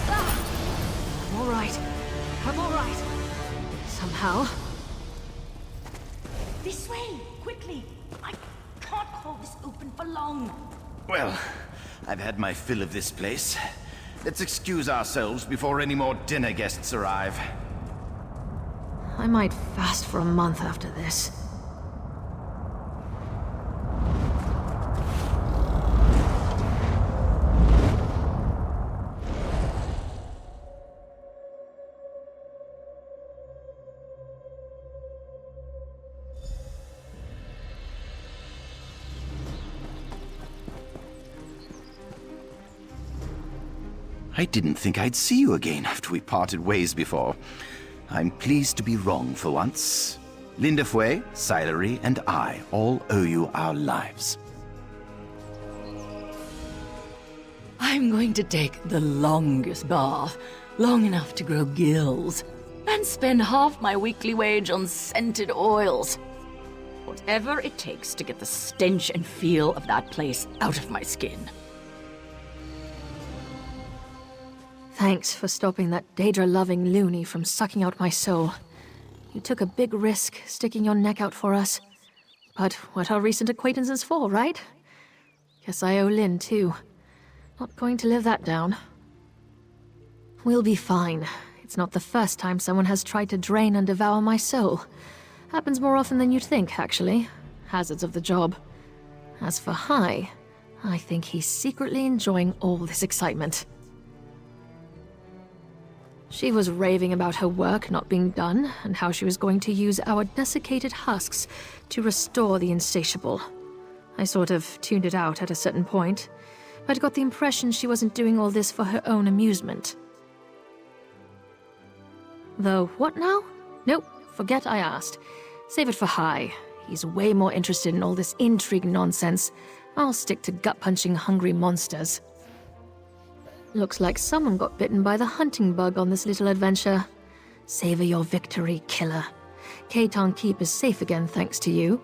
I'm all right. I'm all right. Somehow. This way, quickly. I can't hold this open for long. Well, I've had my fill of this place. Let's excuse ourselves before any more dinner guests arrive. I might fast for a month after this. I didn't think I'd see you again after we parted ways before. I'm pleased to be wrong for once. Lindefway, Silery, and I all owe you our lives. I'm going to take the longest bath, long enough to grow gills, and spend half my weekly wage on scented oils. Whatever it takes to get the stench and feel of that place out of my skin. Thanks for stopping that Daedra-loving loony from sucking out my soul. You took a big risk sticking your neck out for us. But what are recent acquaintances for, right? Guess I owe Lynn, too. Not going to live that down. We'll be fine. It's not the first time someone has tried to drain and devour my soul. Happens more often than you'd think, actually. Hazards of the job. As for Hai, I think he's secretly enjoying all this excitement. She was raving about her work not being done, and how she was going to use our desiccated husks to restore the insatiable. I sort of tuned it out at a certain point, but got the impression she wasn't doing all this for her own amusement. Though, what now? Nope, forget I asked. Save it for Hai. He's way more interested in all this intrigue nonsense. I'll stick to gut-punching hungry monsters. Looks like someone got bitten by the hunting bug on this little adventure. Savor your victory, killer. Keitan Keep is safe again thanks to you.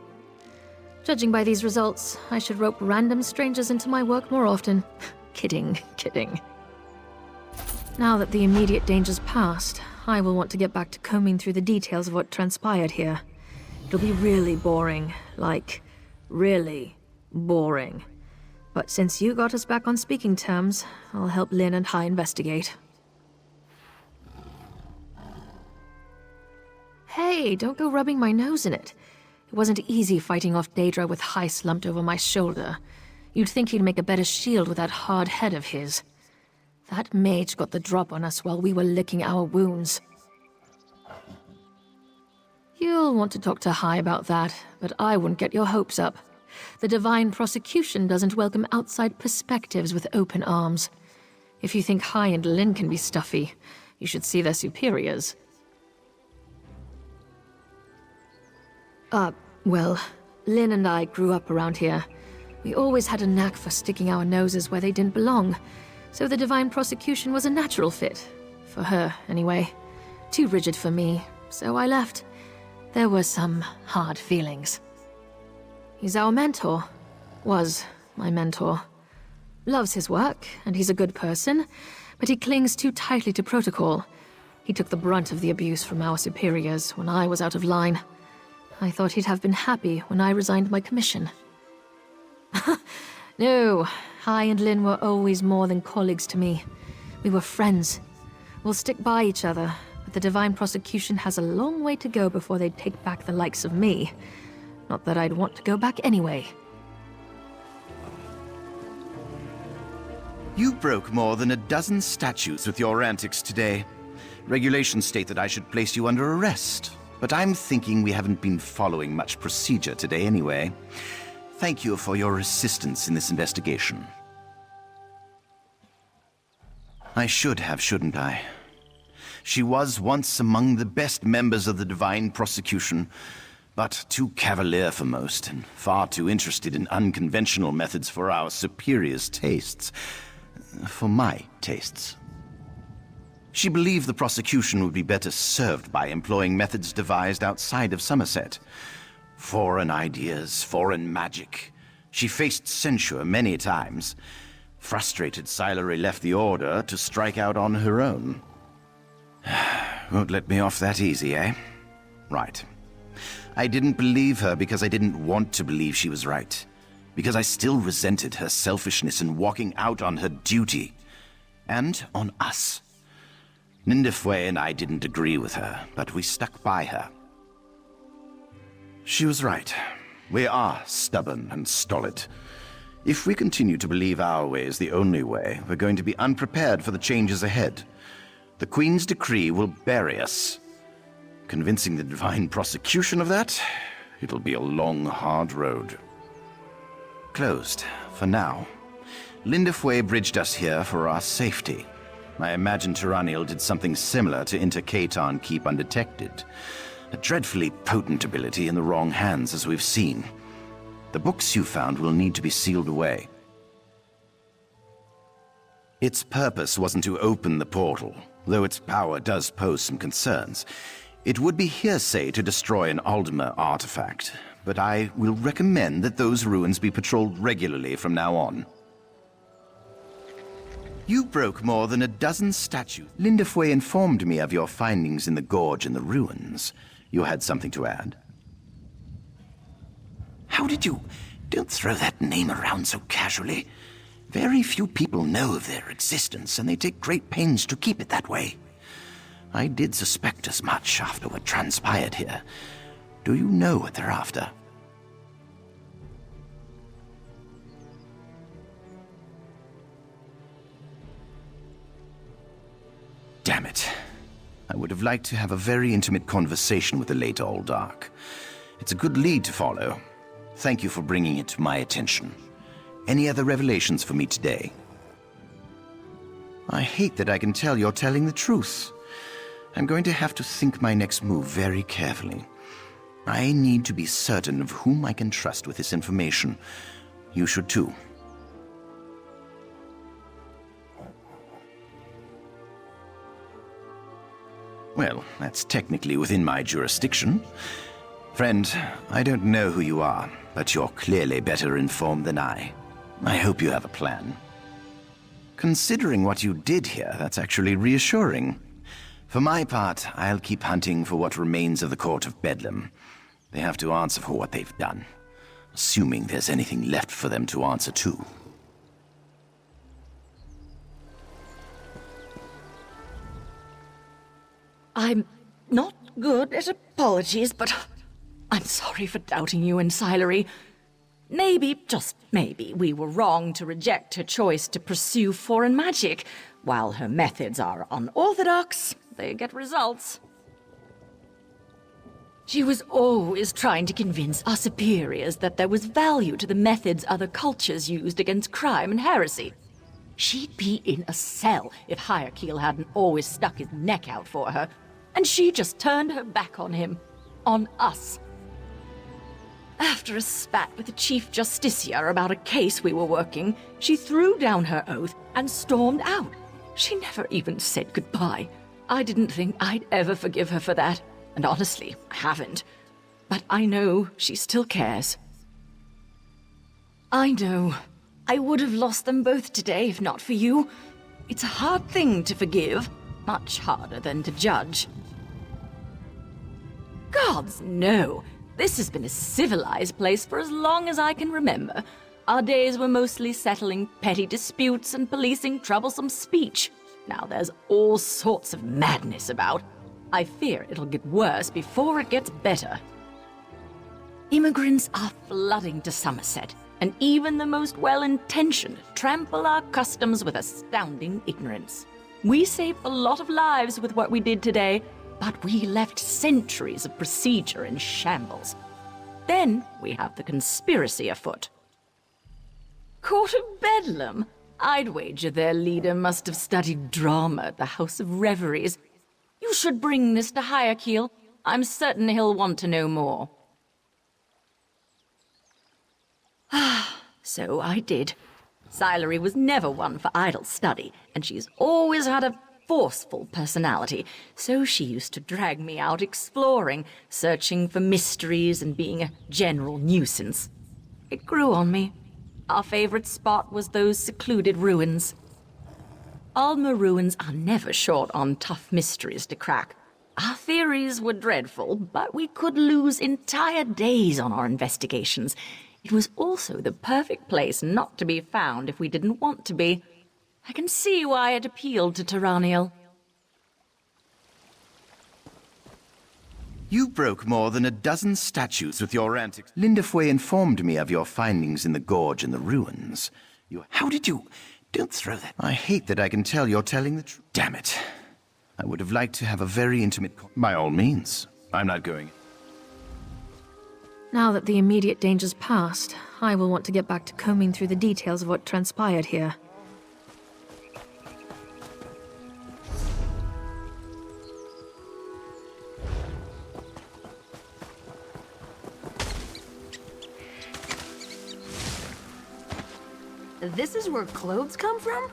Judging by these results, I should rope random strangers into my work more often. Kidding, kidding. Now that the immediate danger's passed, I will want to get back to combing through the details of what transpired here. It'll be really boring. Like, really boring. But since you got us back on speaking terms, I'll help Lynn and Hai investigate. Hey, don't go rubbing my nose in it. It wasn't easy fighting off Daedra with Hai slumped over my shoulder. You'd think he'd make a better shield with that hard head of his. That mage got the drop on us while we were licking our wounds. You'll want to talk to Hai about that, but I wouldn't get your hopes up. The divine prosecution doesn't welcome outside perspectives with open arms. If you think Hai and Lynn can be stuffy, you should see their superiors. Well, Lynn and I grew up around here. We always had a knack for sticking our noses where they didn't belong, so the divine prosecution was a natural fit. For her, anyway. Too rigid for me, so I left. There were some hard feelings. He's our mentor. Was my mentor. Loves his work, and he's a good person, but he clings too tightly to protocol. He took the brunt of the abuse from our superiors when I was out of line. I thought he'd have been happy when I resigned my commission. No, Hai and Lynn were always more than colleagues to me. We were friends. We'll stick by each other, but the divine prosecution has a long way to go before they'd take back the likes of me. Not that I'd want to go back anyway. You broke more than a dozen statutes with your antics today. Regulations state that I should place you under arrest, but I'm thinking we haven't been following much procedure today anyway. Thank you for your assistance in this investigation. I should have, shouldn't I? She was once among the best members of the Divine Prosecution, but too cavalier for most, and far too interested in unconventional methods for our superiors' tastes. For my tastes. She believed the prosecution would be better served by employing methods devised outside of Somerset. Foreign ideas, foreign magic. She faced censure many times. Frustrated, Silery left the Order to strike out on her own. Won't let me off that easy, eh? Right. I didn't believe her because I didn't want to believe she was right. Because I still resented her selfishness in walking out on her duty. And on us. Nindefwe and I didn't agree with her, but we stuck by her. She was right. We are stubborn and stolid. If we continue to believe our way is the only way, we're going to be unprepared for the changes ahead. The Queen's decree will bury us. Convincing the Divine Prosecution of that, it'll be a long, hard road. Closed, for now. Lindefwe bridged us here for our safety. I imagine Tyranniel did something similar to enter Katan Keep undetected. A dreadfully potent ability in the wrong hands, as we've seen. The books you found will need to be sealed away. Its purpose wasn't to open the portal, though its power does pose some concerns. It would be hearsay to destroy an Aldmer artifact, but I will recommend that those ruins be patrolled regularly from now on. You broke more than a dozen statues. Lindefwe informed me of your findings in the gorge and the ruins. You had something to add? How did you... Don't throw that name around so casually. Very few people know of their existence, and they take great pains to keep it that way. I did suspect as much after what transpired here. Do you know what they're after? Damn it. I would have liked to have a very intimate conversation with the late Alldark. It's a good lead to follow. Thank you for bringing it to my attention. Any other revelations for me today? I hate that I can tell you're telling the truth. I'm going to have to think my next move very carefully. I need to be certain of whom I can trust with this information. You should too. Well, that's technically within my jurisdiction. Friend, I don't know who you are, but you're clearly better informed than I. I hope you have a plan. Considering what you did here, that's actually reassuring. For my part, I'll keep hunting for what remains of the Court of Bedlam. They have to answer for what they've done, assuming there's anything left for them to answer to. I'm not good at apologies, but I'm sorry for doubting you and Silery. Maybe, just maybe, we were wrong to reject her choice to pursue foreign magic. While her methods are unorthodox, they get results. She was always trying to convince our superiors that there was value to the methods other cultures used against crime and heresy. She'd be in a cell if Hierarchiel hadn't always stuck his neck out for her, and she just turned her back on him. On us. After a spat with the Chief Justiciar about a case we were working, she threw down her oath and stormed out. She never even said goodbye. I didn't think I'd ever forgive her for that, and honestly, I haven't. But I know she still cares. I know. I would have lost them both today if not for you. It's a hard thing to forgive, much harder than to judge. Gods, no. This has been a civilized place for as long as I can remember. Our days were mostly settling petty disputes and policing troublesome speech. Now there's all sorts of madness about. I fear it'll get worse before it gets better. Immigrants are flooding to Somerset, and even the most well-intentioned trample our customs with astounding ignorance. We saved a lot of lives with what we did today, but we left centuries of procedure in shambles. Then we have the conspiracy afoot. Court of Bedlam? I'd wager their leader must have studied drama at the House of Reveries. You should bring this to Hyrkeel. I'm certain he'll want to know more. So I did. Sylary was never one for idle study, and she's always had a forceful personality, so she used to drag me out exploring, searching for mysteries and being a general nuisance. It grew on me. Our favorite spot was those secluded ruins. Alma ruins are never short on tough mysteries to crack. Our theories were dreadful, but we could lose entire days on our investigations. It was also the perfect place not to be found if we didn't want to be. I can see why it appealed to Tyranniel. You broke more than a dozen statues with your antics. Lindafue informed me of your findings in the gorge and the ruins. How did you... Don't throw that. I hate that I can tell you're telling the truth. Damn it. I would have liked to have a very intimate... By all means. I'm not going... Now that the immediate danger's passed, I will want to get back to combing through the details of what transpired here. This is where clothes come from?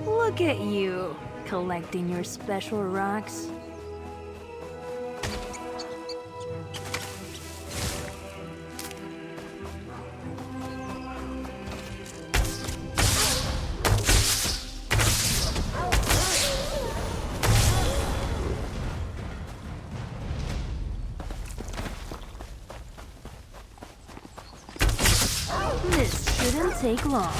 Look at you, collecting your special rocks. This shouldn't take long.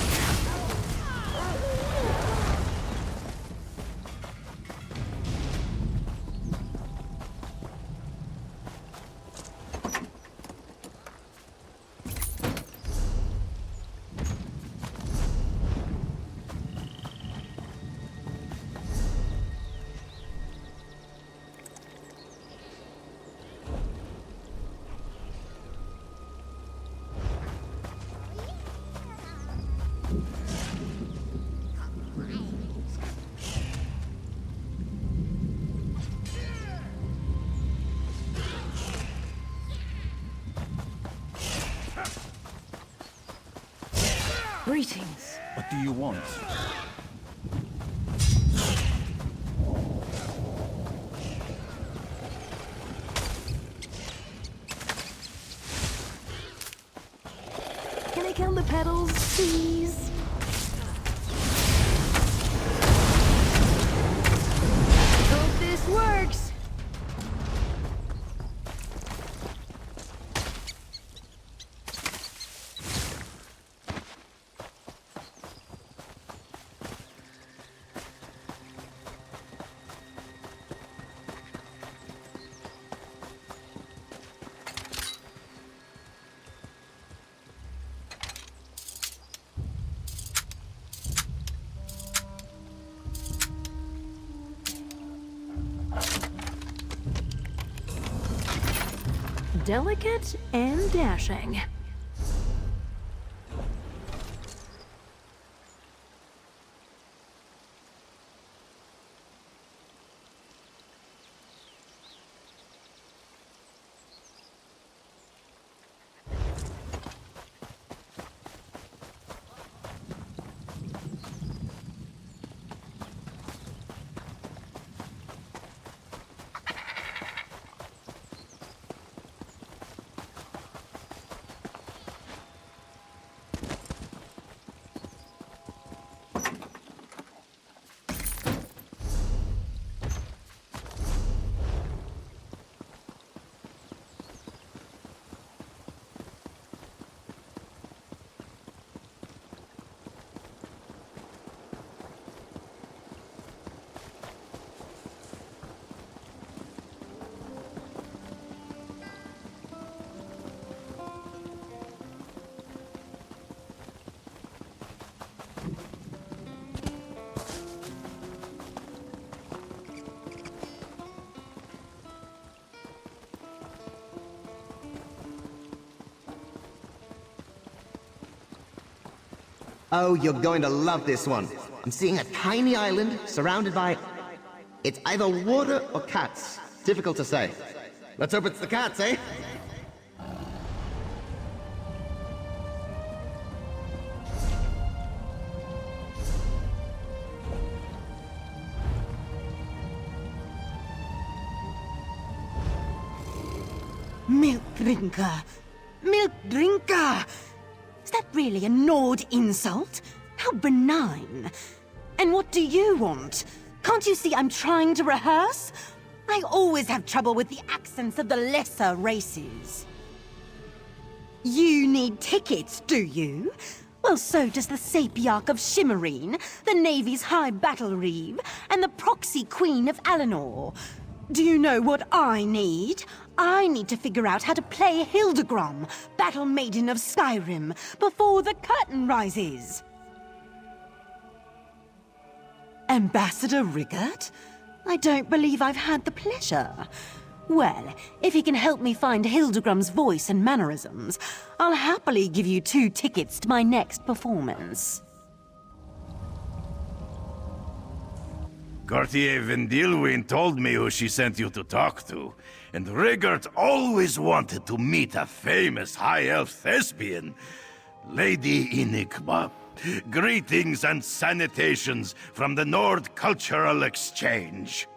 Greetings. What do you want? Can I count the petals, please? Hope this works. Delicate and dashing. Oh, you're going to love this one. I'm seeing a tiny island surrounded by... It's either water or cats. Difficult to say. Let's hope it's the cats, eh? Milk drinker. Milk drinker! Is that really a Nord insult? How benign. And what do you want? Can't you see I'm trying to rehearse? I always have trouble with the accents of the lesser races. You need tickets, do you? Well, so does the Sapiarch of Shimmerine, the Navy's High Battle Reeve, and the Proxy Queen of Alinor. Do you know what I need? I need to figure out how to play Hildegrom, Battle Maiden of Skyrim, before the curtain rises. Ambassador Rigurd? I don't believe I've had the pleasure. Well, if he can help me find Hildegrom's voice and mannerisms, I'll happily give you 2 tickets to my next performance. Courtier Vendilwyn told me who she sent you to talk to, and Rigurt always wanted to meet a famous high elf thespian, Lady Enigma. Greetings and salutations from the Nord Cultural Exchange.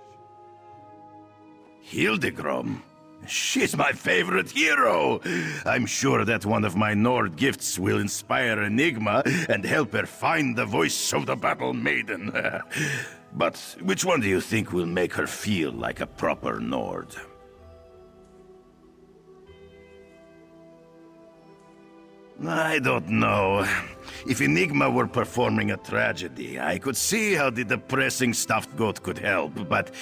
Hildegrom? She's my favorite hero! I'm sure that one of my Nord gifts will inspire Enigma and help her find the voice of the Battle Maiden. But which one do you think will make her feel like a proper Nord? I don't know. If Enigma were performing a tragedy, I could see how the depressing stuffed goat could help, but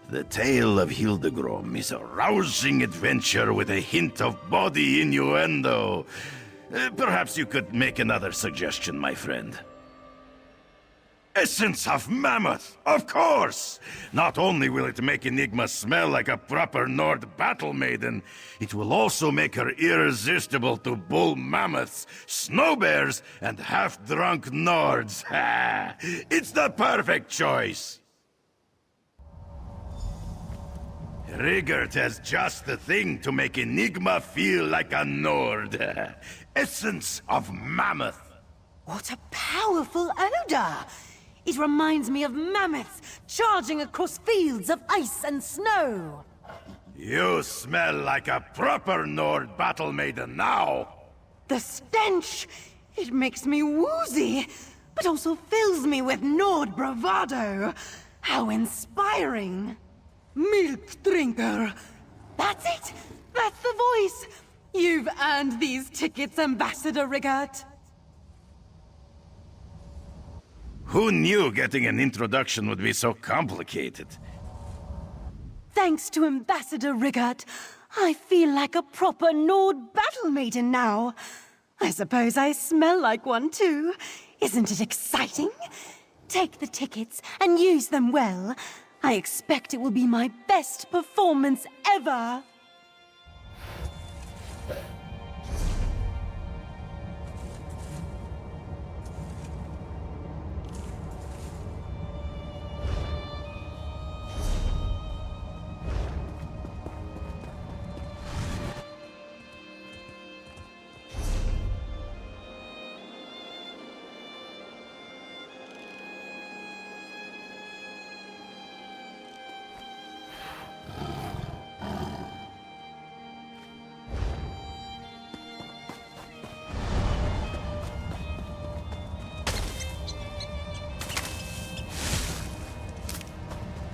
the tale of Hildegrom is a rousing adventure with a hint of body innuendo. Perhaps you could make another suggestion, my friend. Essence of Mammoth, of course! Not only will it make Enigma smell like a proper Nord battle maiden, it will also make her irresistible to bull mammoths, snow bears, and half-drunk Nords. It's the perfect choice! Rigurt has just the thing to make Enigma feel like a Nord. Essence of Mammoth. What a powerful odor! It reminds me of mammoths charging across fields of ice and snow. You smell like a proper Nord battle maiden now. The stench! It makes me woozy, but also fills me with Nord bravado. How inspiring! Milk drinker! That's it! That's the voice! You've earned these tickets, Ambassador Rigurt. Who knew getting an introduction would be so complicated? Thanks to Ambassador Rigurt, I feel like a proper Nord battle maiden now. I suppose I smell like one too. Isn't it exciting? Take the tickets and use them well. I expect it will be my best performance ever.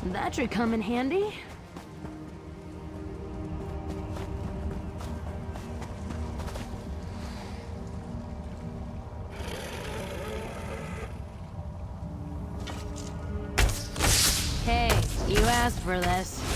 That should come in handy. Hey, you asked for this.